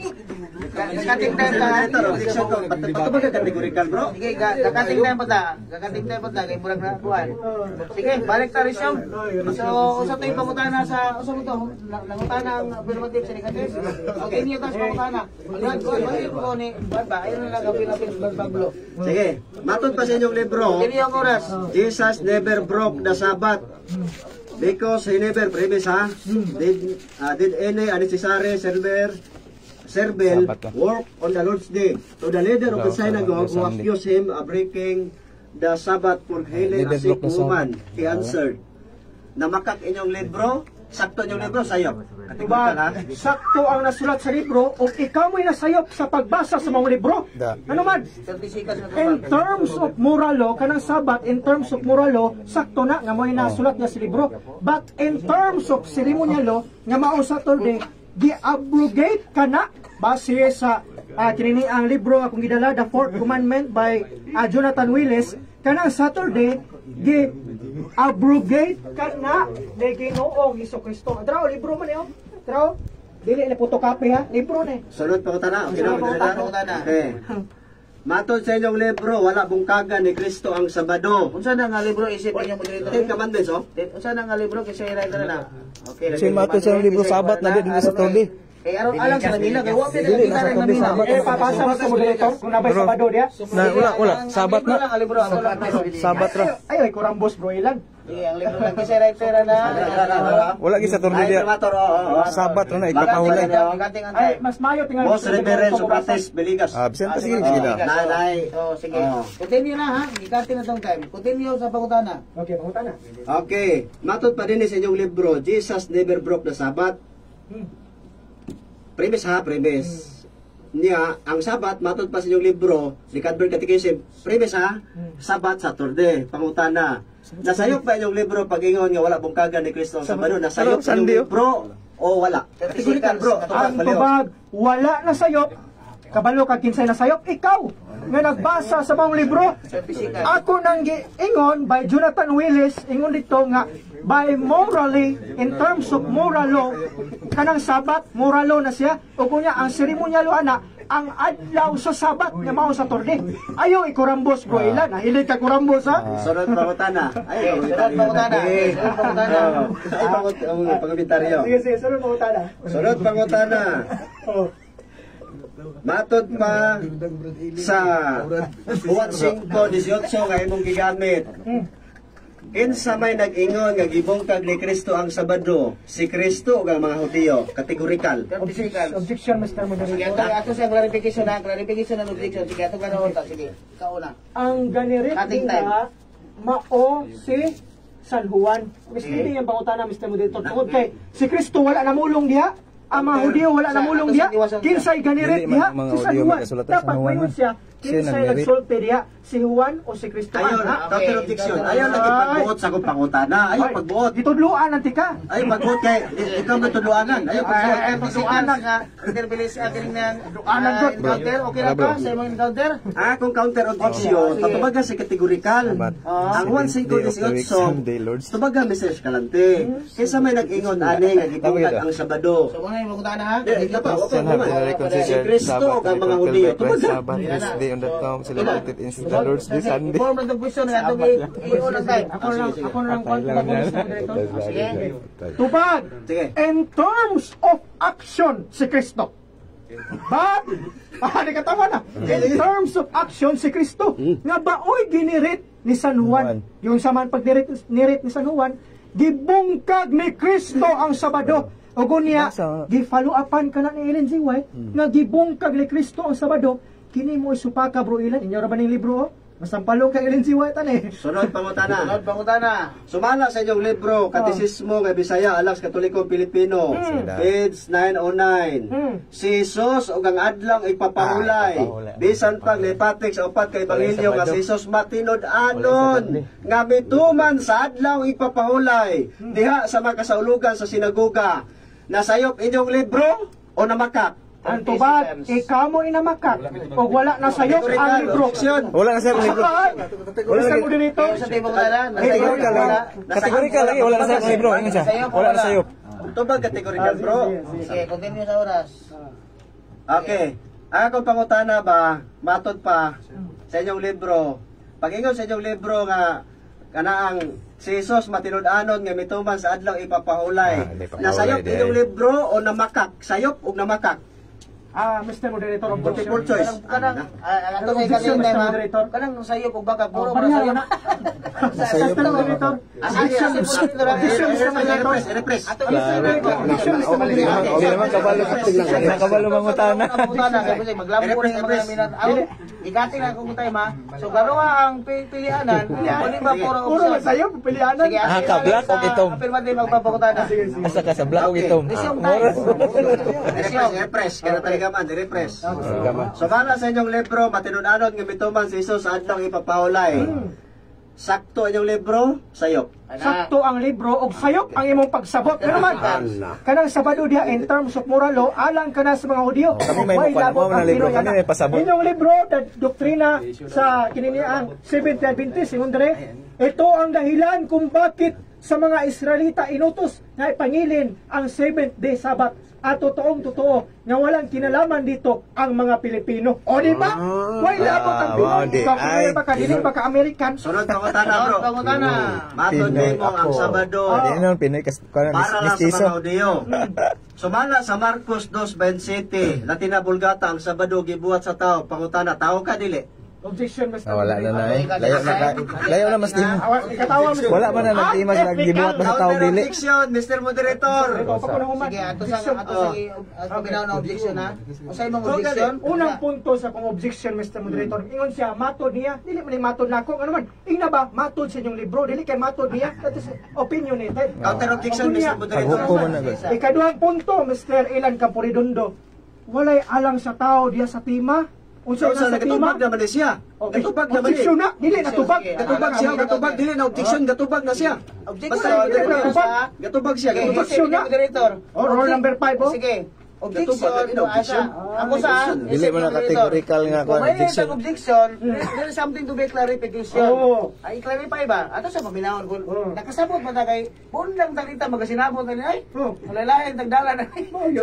kakating tayo pa. Ito, objection ko. Ito ba kategorikal bro? Sige, kakating tayo pa ta. Kakating tayo pa ta. Kaya murag na buwan. Sige, balik tayo resume. So, usap tayo pangutana sa, usap mo to. Nangutana ang affirmative sa negative. Okay, niyo tayo sa pangutana. Balik ko ni, ba, ayun na lang kapilapin Pablo. Sige, matod pa sa inyong libro, Hindi yung oras. Jesus never broke the Sabbath because he never premise did any unnecessary serval work on the Lord's day. So the leader of the synagogue who accused him of breaking the Sabbath for healing a sick woman, he answered, namakak inyong libro, sakto inyong libro, sayop. Kategorikal ha? sakto ang nasulat sa libro o ikaw mo'y nasayop sa pagbasa sa mga libro. Ano man? Certificate na In terms of moral law, kanang Sabat, in terms of moral law, sakto na nga mo'y nasulat niya sa libro. But in terms of ceremonial law, nga mao Saturday, di-abrogate ka na base sa kinini ang libro nga kung gidala, The Fourth Commandment by Jonathan Willis, kanang Saturday, di-abrogate ka na ni Ginoong Hesukristo. Traw, libro man niyo. Traw, dili na photocopy ha, libro ni. Sunod pangutana. Okay na, Sunod pangutana. Okay. Matod sa inyong libro, wala bungkagan ni Kristo ang Sabado. Unsa na nga libro isip niyo mo dito? Ten Commandments, oh. Unsa na nga libro kasi ira na. Okay. Kasi matod sa libro Sabat na din sa Saturday. Kay aron alang sa nila kay wa pa nakita rin nila. Papasa mo sa moderator kung nabay Sabado diya. Wala. Sabat na. Sabat ra. Ay, kurambos bro ilan. Sige, ang libro lang kasi writer na. Wala gi sa turno dia. Sabat ra na igpapahulay. Ay, mas mayo tingnan. Boss Reverend Socrates Beligas. Bisan pa sige na. Nanay. Oh, sige. Continue na ha. Ikati na tong time. Continue sa pangutana. Okay, pangutana. Okay. Matod pa din sa inyong libro, Jesus never broke the Sabbath. Premise ha, premise. Niya, ang Sabat, matod pa sa inyong libro, ni Cadbury Catechism, premise ha, Sabat, Saturday, pangutana. Nasayop ba inyong libro pag-ingon nga wala bungkagan ni Kristo ang Sabado? Nasayop sa inyong libro o wala? Kategorical bro. Ang tubag, wala na sayop. Kabalo ka kinsay na sayop, ikaw nga nagbasa sa mga libro. Ako nang giingon by Jonathan Willis, ingon dito nga by morally, in terms of moral law, kanang Sabat, moral law na siya, o kunya ang seremonyal ana, ang adlaw sa Sabat nga mao sa Torde. Ayaw ikurambos bro ilan, nahilig ka kurambos ha? Sunod pangutana. Ay, pangutana. Ay, pangubitaryo. Sige, sunod pangutana. Sunod pangutana. Matod pa sa Juan 5:18 nga imong gigamit. Kinsa may nag-ingon nga gibungkag ni Kristo ang Sabado, si Kristo ug ang mga Hudiyo, categorical. Objection, Mr. Sige, Moderator. ato sa clarification and objection. Sige, ato ganoon ta. Sige, ikaw na. Ang ganirit Ating nila, mao si San Juan. Misleading yung pangutana, Mr. Moderator. Tungod kay, si Kristo wala namulong diha. Ang mga Hudiyo wala namulong diha. Kinsay ganirit diha? Si San Juan. Dapat mayon siya. Kinsay nagsulti diha? Si Juan o si Kristo? Ayon, counter objection. Ayon lagi pagbuot sa akong pangutana. Ayon pagbuot. Gitudluan nanti ka. Ayon pagbuot kay ikaw may tudluanan. Ayon pagbuot. Ay, pagsuanan nga. Interbilis akin ng encounter. Okay na ka sa imong encounter? Kung counter objection, patubaga si kategorikal. Ang 1:5:18, tubaga message kalante. Kaysa may nag-ingon ani nga gibungkag ang Sabado. So, mga yung pangutana ha? Si Kristo ug ang mga Hudiyo, tubaga. Inform na itong question na itong i-unang time. Ako lang Mr. Moderator. Sige. Tubag, Sige. in terms of action, si Kristo. But, di ka tama na. In terms of action, si Kristo. Nga baoy ginirit ni San Juan. Yung saman pag nirit ni San Juan, gibungkag ni Kristo ang Sabado. O gunya, gi-follow upan ka na ni Ellen G. White, nga gibungkag ni Kristo ang Sabado, kini mo isupaka bro ilan, inyo ra ba ning libro? Masampalong kay Ellen G. White ani. Sunod pangutana. Sunod pangutana. Sumala sa inyong libro, Katisismo nga Bisaya, Alags Katoliko Pilipino, page 909. Si Jesus ug ang adlang ipapahulay. Bisan pag nipatik sa upat kay Ebanghelyo nga si Jesus matinud-anon nga mituman sa adlaw ipapahulay diha sa mga kasaulugan sa sinagoga. Nasayop inyong libro o namakak? Ang tubag, ikaw mo inamakak. O wala na sa'yo ang libro. Wala na sa libro. Mr. Moderator. Sa tayo pangutana. Kategorikal lagi wala na sa libro. Ingon siya. Wala na sayop. Tubag kategorikal bro. Sige, continue sa oras. Okay. Ako pangutana ba, matod pa sa inyong libro. Pag-ingon sa inyong libro nga kanaang si Jesus matinud-anon nga mituman sa adlaw ipapahulay. Nasayop inyong libro o namakak? Sayop o namakak? Mr. Moderator, Multiple choice. Kanang ato kay kanang tema. Kanang sayo kog baka puro para sayo. Mr. Moderator. Repress. Ato Kabalo mangutana. Maglabo ko ng mga minat. Igati na kung tema. So garuha ang pilihanan. Kung ba Puro sa'yo, pilihanan. ka black o itom? Pero man din magpapakutana. Asa ka sa black o itom? Repress. Kaya talaga man, repress. So para sa inyong libro, matinud-anon nga mituman si Jesus sa adlaw ipapahulay. Sakto inyong libro, sayop. Sakto ang libro og sayop ang imong pagsabot. Pero man, kanang Sabado diha in terms of moral law, alang kana sa mga Hudiyo. Kami may labot ang libro, kami may pasabot. Inyong libro, doktrina sa kininiang Seventh-day Adventist, ingon dire, ito ang dahilan kung bakit sa mga Israelita inutos na ipangilin ang 7th day Sabbath at totoo nga walang kinalaman dito ang mga Pilipino. O di ba? Why labot ang Pinoy? di Ikaw, ay. Pinoy ba ka? Dili ba ka American? Sunod pangutana bro. Pangutana. Matod mo ang Sabado Hindi naman Pinoy para lang sa mistiso. mga Hudiyo. Sumala sa Marcos 2:27, Latina Vulgata ang Sabado gibuhat sa tao. Pangutana, tao ka dili? Objection, Mr. Wala na na eh. Layo na mas timo. Ikatawa, Mr. Wala man na nagtima sila gibuhat pa sa tao Counter dili. objection, Mr. Moderator. Sige, ato sa binaw na objection ha. Usay mong objection. Unang punto sa kong objection, Mr. Moderator. Ingon siya, matod niya. Dili man matod na ako. Ano man? Ingna ba? Matod sa inyong libro. Dili kay matod niya. That is opinionated. Counter objection, Mr. Moderator. Paghupo man na. Ikaduhang punto, Mr. Ilan Capuridondo. Walay alang sa tao diya sa tima. Unsa Sa sa nagatubag tima? naman na siya. Gatubag naman Objection na. Dili natubag. Gatubag siya, gatubag dili na objection, gatubag na siya. Objection. Basta Dili na gatubag. siya. Gatubag siya, Okay, gatubag. Objection na. Moderator. Oh, roll number 5, oh. Sige. Objection. Gatubag, objection. Ako sa Dili man na categorical nga Kung may objection. objection, there is something to be clarification. Oo. Ay, clarify ba? Ato sa paminahon ko. Oo. Nakasabot man ta kay bundang talita magasinabot na ay. Oo. Malalain tagdala na. yun.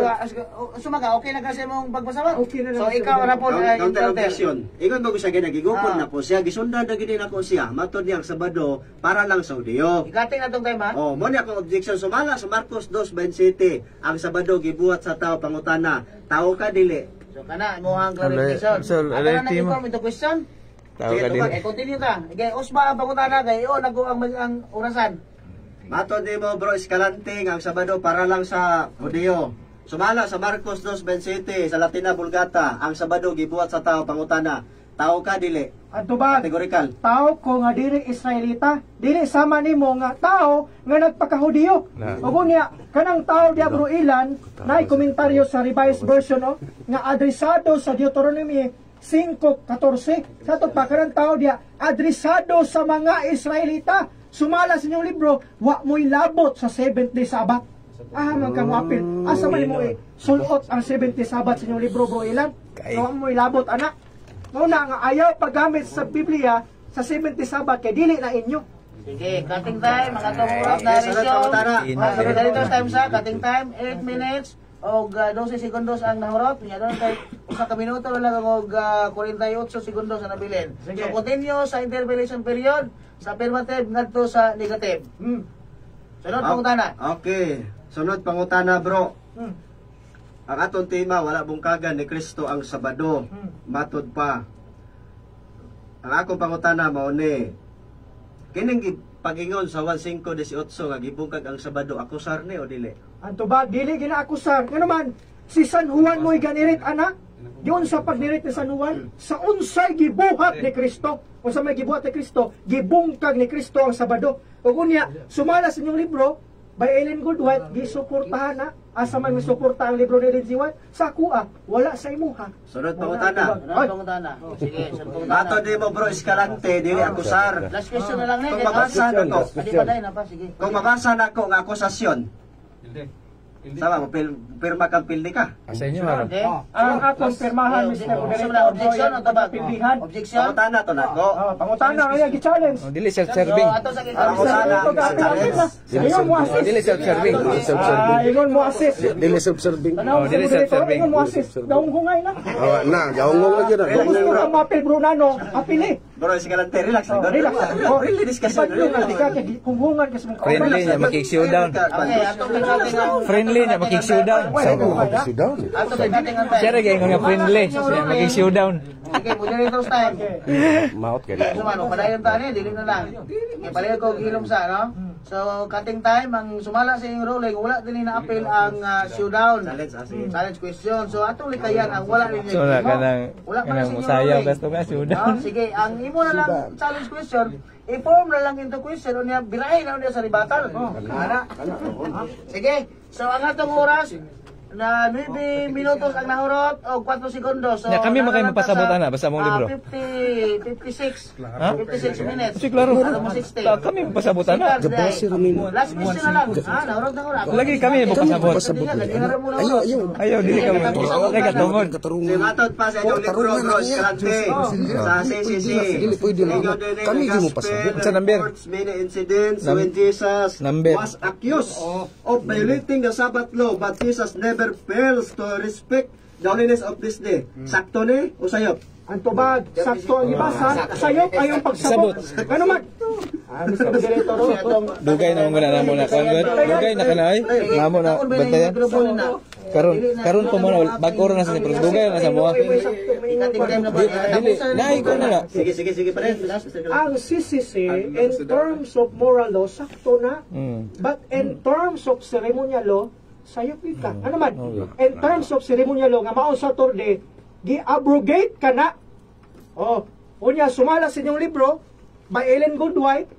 Sumaga okay na kasi mong pagbasabot. Okay na So lang, ikaw sir. na po Counter objection. Ingon mo ko siya ginagigupon Ah. na po siya, gisundan na gini na ko siya. Matod niya ang Sabado para lang sa Hudiyo. Ikating na tong time ha. Oh, mo ni akong objection sumala sa Marcos 2:27 ang Sabado gibuhat sa tao. Pangutana, tao ka dili? So kana mo ang clarification. So, Ako alay, na team. nag-inform into question. Tao ka dili. Continue ta. Okay, usba ang pangutana kay nag ang orasan. Matod ni mo bro Escalante ang Sabado para lang sa Hudiyo. Sumala sa Marcos 2:27 sa Latina Vulgata ang Sabado gibuhat sa tao. Pangutana, tao ka dili? Atubag. Categorical. Tao ko nga dili Israelita, dili sama nimo nga tao nga nagpakahudiyo. Ug niya kanang tao diya bro Ilan na komentaryo sa revised version nga adresado sa Deuteronomy 5:14. Sa to pa kanang tao diya adresado sa mga Israelita. Sumala sa inyong libro, wa mo'y labot sa 70 Sabat. Man kang apil. Asa man mo sulot ang 70 Sabat sa inyong libro bro Ilan? Wa mo'y labot anak. Muna nga ayaw paggamit sa Biblia sa 70 Sabat kay dili na inyo. Sige, cutting time, mga tumurat na Sunod pangutana. Mga ganito time sa cutting time, 8 minutes o 12 segundos ang nahurot. Yan doon kay usa ka minuto lang og 48 segundos ang nabilin. So continue sa interpellation period sa affirmative ngadto sa negative. Sunod pangutana. Okay. Sunod pangutana bro. Ang atong tema, wala bungkagan ni Kristo ang Sabado. Matod pa. Ang akong pangutana mao ni kining pag-ingon sa 1:5:18 nga gibungkag ang Sabado, akusar ni o dili? Anto ba dili ginaakusar? Ngano man si San Juan mo'y ganirit anak. Diyon sa pagdirit ni San Juan sa unsay gibuhat ni Kristo. Unsa may gibuhat ni Kristo, gibungkag ni Kristo ang Sabado. Ug unya sumala sa inyong libro by Ellen Goldwhite gisuportahan na asa man misuporta ang libro ni Ellen G. White sa kuha wala sa imuha. Sunod pangutana. Sunod pangutana. Sige, sunod pangutana. Matod ni mo bro Escalante, dili akusar. Last question na lang na. Kung mabasa na ko, Hindi pa dahil na pa, sige. kung mabasa na ko nga akusasyon, sama mo, pirma kang pildi ka. Sa inyo ha. Okay. Ang atong pirmahan Mr. Moderator Objection o tabag? Pildihan. Objection? Pangutana to na ko. Pangutana nga gi-challenge. Dili self-serving. So, ato sa Pangutana. Ingon mo assist. Dili self-serving. Ingon mo assist. Dili subserving. Dili self-serving. Ingon mo assist. Daunghungay na. Na, gaungong lagi na. Kung gusto ka mapil Brunano, apili. Bro Escalante, relax lang. Relax. Really discussion. Hindi ka kihungungan kasi mong Friendly niya makik-showdown. Okay, ato sa cutting ang... Friendly niya makik-showdown. Sit down. Ato sa cutting ang time. Siya rin nga friendly. Siya makik-showdown. Okay, moderator's time. Maot kayo. So, ano, padayon tayo niya, dilim na lang. Okay, padayon ko gilom sa, no? So, cutting time, ang sumala sa inyong ruling, wala din na-appeal ang showdown. Challenge question. So, atong likayan, ang wala din So na kanang wala pa na sa inyong musayaw ruling. gusto ka showdown. Sige, ang imo na lang challenge question, i-form na lang into question o niya, birahin na niya sa ribatal. Ana. Sige, so ang atong oras, na 9 minutos ang nahurot o 4 segundos. So, Ya, kami makay mapasabot ana basta mong libro. 56 Ha? 56 minutes. Si klaro. Ano mo 60? Kami mapasabot ana. Last question na lang. Nahurot na ko na. Lagi kami mapasabot. Ayaw dili ka mo. Okay ka tungod. Si matod pa sa inyong libro, bro Escalante. Sa CCC. Kami di mo pasabot. Sa number? Many incidents when Jesus Number. was accused of violating the Sabbath law, but Jesus never never fails to respect the holiness of this day. Sakto ni o sayop? Ang tubag, sakto ang ibasa, sayop ay yung pagsabot. Ano man? Mr. Moderator, Dugay na muna na muna. Dugay na kanay. Ngamo na bantayan. Karon pa muna bag-oro na sa pero dugay na sa mo. Dili, naay ko na la. Sige pa rin. ang CCC in terms of moral law, sakto na. But in terms of ceremonial law, sayop ka. Ano man? In terms of ceremonial law, nga maon Saturday, gi-abrogate ka na. Oh, unya sumala sa inyong libro by Ellen Goldwhite,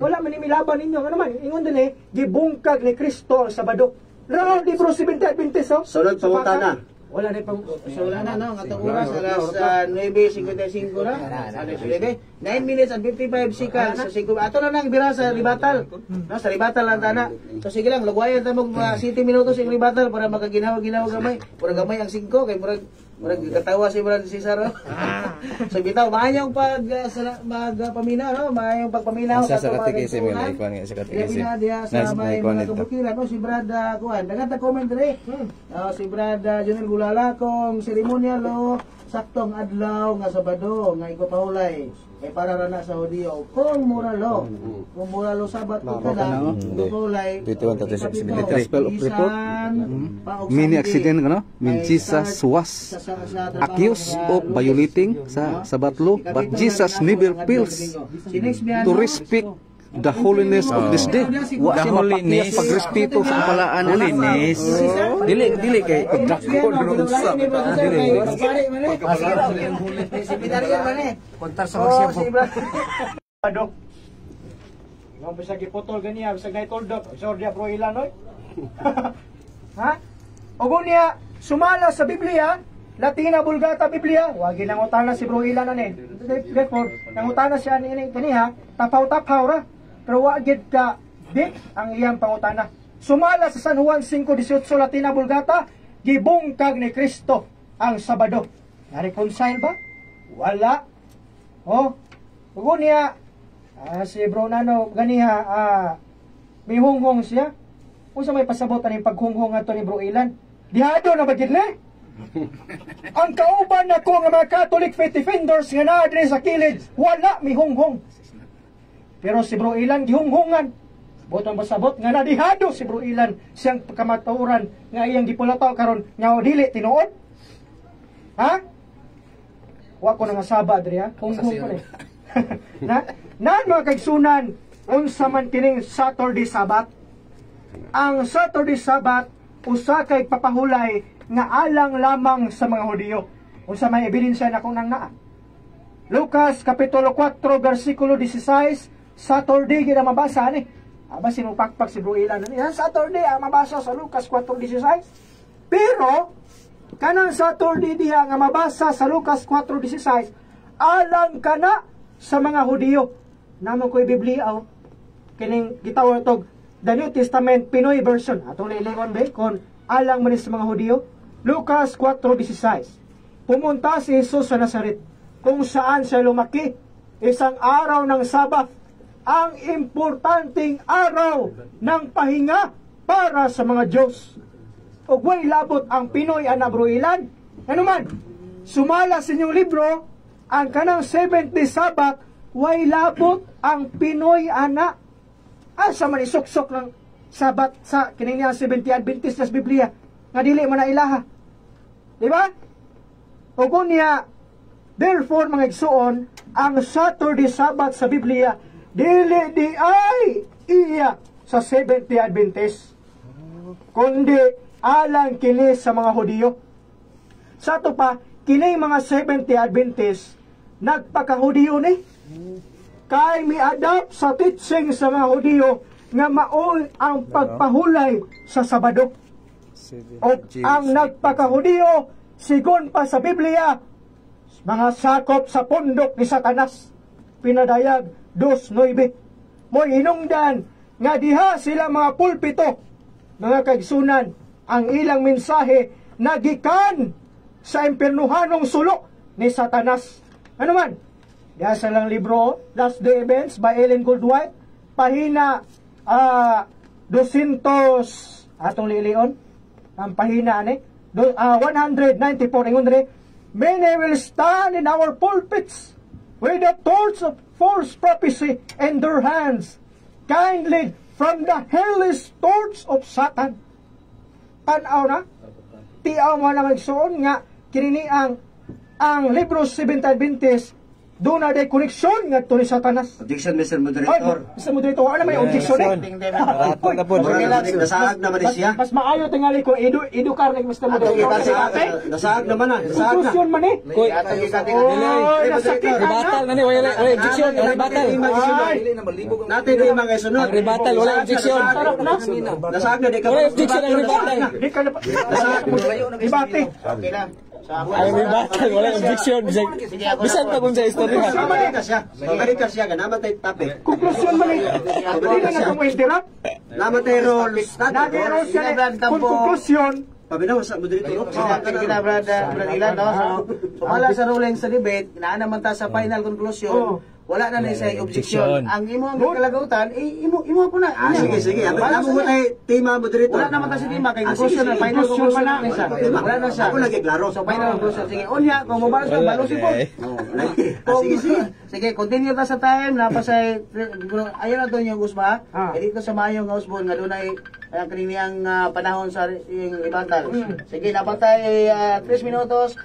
wala man imilaban ninyo. Ano man? Ingon din gibungkag ni Kristo ang Sabado. Raw libro 70-20 Sunod pangutana. Wala na pang So wala na, no? Ang atong oras, alas 9:55 na. 9 minutes and 55 seconds. So, ato na nang bira sa ribatal. No, sa ribatal lang tana. So sige lang, lugwayan ta mag 7 minutos yung ribatal para makaginawa-ginawa gamay. Pura gamay ang 5 kay murag katawa si Brad Cesar. So bitaw, maayong magpamina, no? Maayong pagpaminaw Sa katikisi mo na ikuan sa katikisi. Sa may mga kabukiran, no? Si Brad kuan. Dagan ta comment dire. Si Brad Jonel Gulala kung seremonial lo saktong adlaw nga Sabado nga igpahulay ay para ra na sa Hudiyo. Kung muralo sabat ko kana igpahulay. Gospel of report. Mini accident kano? Min Jesus was accused of violating sa Sabbath law, but Jesus never fails to respect the holiness of this day. Wa siya mapakiyas pagrespeto sa kapalaan. Holiness. Dili kay Kontar sa magsiya. Padok. Ikaw bisa giputol ganiya, bisa gay toldok. Sordia pro ilanoy. Ha? Ogo niya sumala sa Biblia, Latina Vulgata Biblia, wagi nangutana si Bro Ilan ani. Therefore, nangutana siya ni kaniha, tapaw-tapaw ra. Pero wagid ka di ang iyang pangutana. Sumala sa San Juan 5:18 Latina Vulgata, gibungkag ni Kristo ang Sabado. Na-reconcile ba? Wala. Oh, ugo niya si Bro Nano ganiha may hunghong siya. Unsa may pasabot ani paghunghong ato ni Bro Ilan? Dihado na bagid ni. Ang kauban nako nga mga Catholic faith defenders nga naa dinhi sa kilid, wala mi hunghong. Pero si Bro Ilan gihunghongan. Botong pasabot nga nadihado si Bro Ilan siyang kamatuoran nga iyang gipulataw karon nga dili tinuod. Ha? Wa ko na nga saba diri ha. Hunghong ko ni. Na mga kaigsunan, unsa man kining Saturday Sabbath? Ang Saturday Sabbath usa kay papahulay nga alang lamang sa mga Hudiyo. Unsa may ebidensya na kung nang naa. Lucas kapitulo 4 bersikulo 16, Saturday gid ang mabasa ni. Aba sinupakpak si Bro Ilan ani. Saturday ang mabasa sa Lucas 4:16. Pero kanang Saturday diha nga mabasa sa Lucas 4:16, alang kana sa mga Hudiyo. Namo ko'y Biblia kining gitawag tog The New Testament Pinoy version. Atong lilingon ba kon alang man sa mga Hudiyo. Lucas 4:16. Pumunta si Jesus sa Nazaret, kung saan siya lumaki. Isang araw ng Sabat, ang importanteng araw ng pahinga para sa mga Diyos. Ug way labot ang Pinoy ana Bro Ilan. Ano man, sumala sa inyong libro, ang kanang 70 Sabat, way labot ang Pinoy ana. Asa man isuksok ng Sabat sa kining 70 Adventist sa Biblia nga dili man na ilaha. Di ba? O kunya, therefore mga igsuon, ang Saturday Sabbath sa Biblia dili di ay iya sa 70 Adventist, kundi alang kini sa mga Hudiyo. Sa to pa, kini mga 70 Adventist nagpaka-Hudiyo ni. Kay mi-adapt sa teaching sa mga Hudiyo nga maol ang pagpahulay sa Sabado. O ang nagpaka-Hudiyo, sigon pa sa Biblia, mga sakop sa pundok ni Satanas. Pinadayag 2:9. Mo hinungdan nga diha sila mga pulpito, mga kaigsunan, ang ilang mensahe nagikan sa impiernuhanong sulok ni Satanas. Ano man? Diha sa lang libro, Last Day Events by Ellen Goldwhite, pahina 200 atong lilion. ang pahina ani 194 ingon diri, many will stand in our pulpits with the torch of false prophecy in their hands, kindly from the hellish torch of Satan. Tanaw na, tiaw mo na magsuon nga, kinini ang libro 7:20, doon na day koneksyon nga ito ni Satanas. Objection, Mr. Moderator. Mr. Moderator, ano may objection eh? Rato na po. Nasaag naman siya. Mas maayo tingali ko, edukar ni Mr. Moderator. Nasaag naman na. Nasaag na. Konklusyon man eh. Koy, Nasakit ribatal na ni, wala objection, ribatal. Natin na yung mga sunod. Ang ribatal, wala objection. Nasaag na, di ka Wala objection ang ribatal. Di ka na ibate. Okay na. Ang ribatal, wala objection. Bisan pa kung sa istorya. Magaling ka siya. Naman tayo topic. Konklusyon man eh. Hindi na na mo interrupt. Naman tayo rules. Nag-rules siya eh. Kung konklusyon, Pabinaw sa Moderator. Sige na, Brad Ilan, no? So, sumala sa ruling sa debate, inaan naman ta sa final conclusion, wala na sa objection. Ang imo ang kalagautan, imo po na. Sige. Amo mo tayo, tema Moderator. Wala naman ta si Tima, kay conclusion na, final conclusion na siya. Wala na siya. Ako lagi klaro. So, final conclusion. Sige, unya, kung mabalas ka, balusin po. Sige. Sige, continue ta sa time, napasay, ayaw na doon yung usba. Dito sa mayong usbon, nga doon ay ang kaniyang panahon sa yung ibantal. Sige, napatay 3 minutos.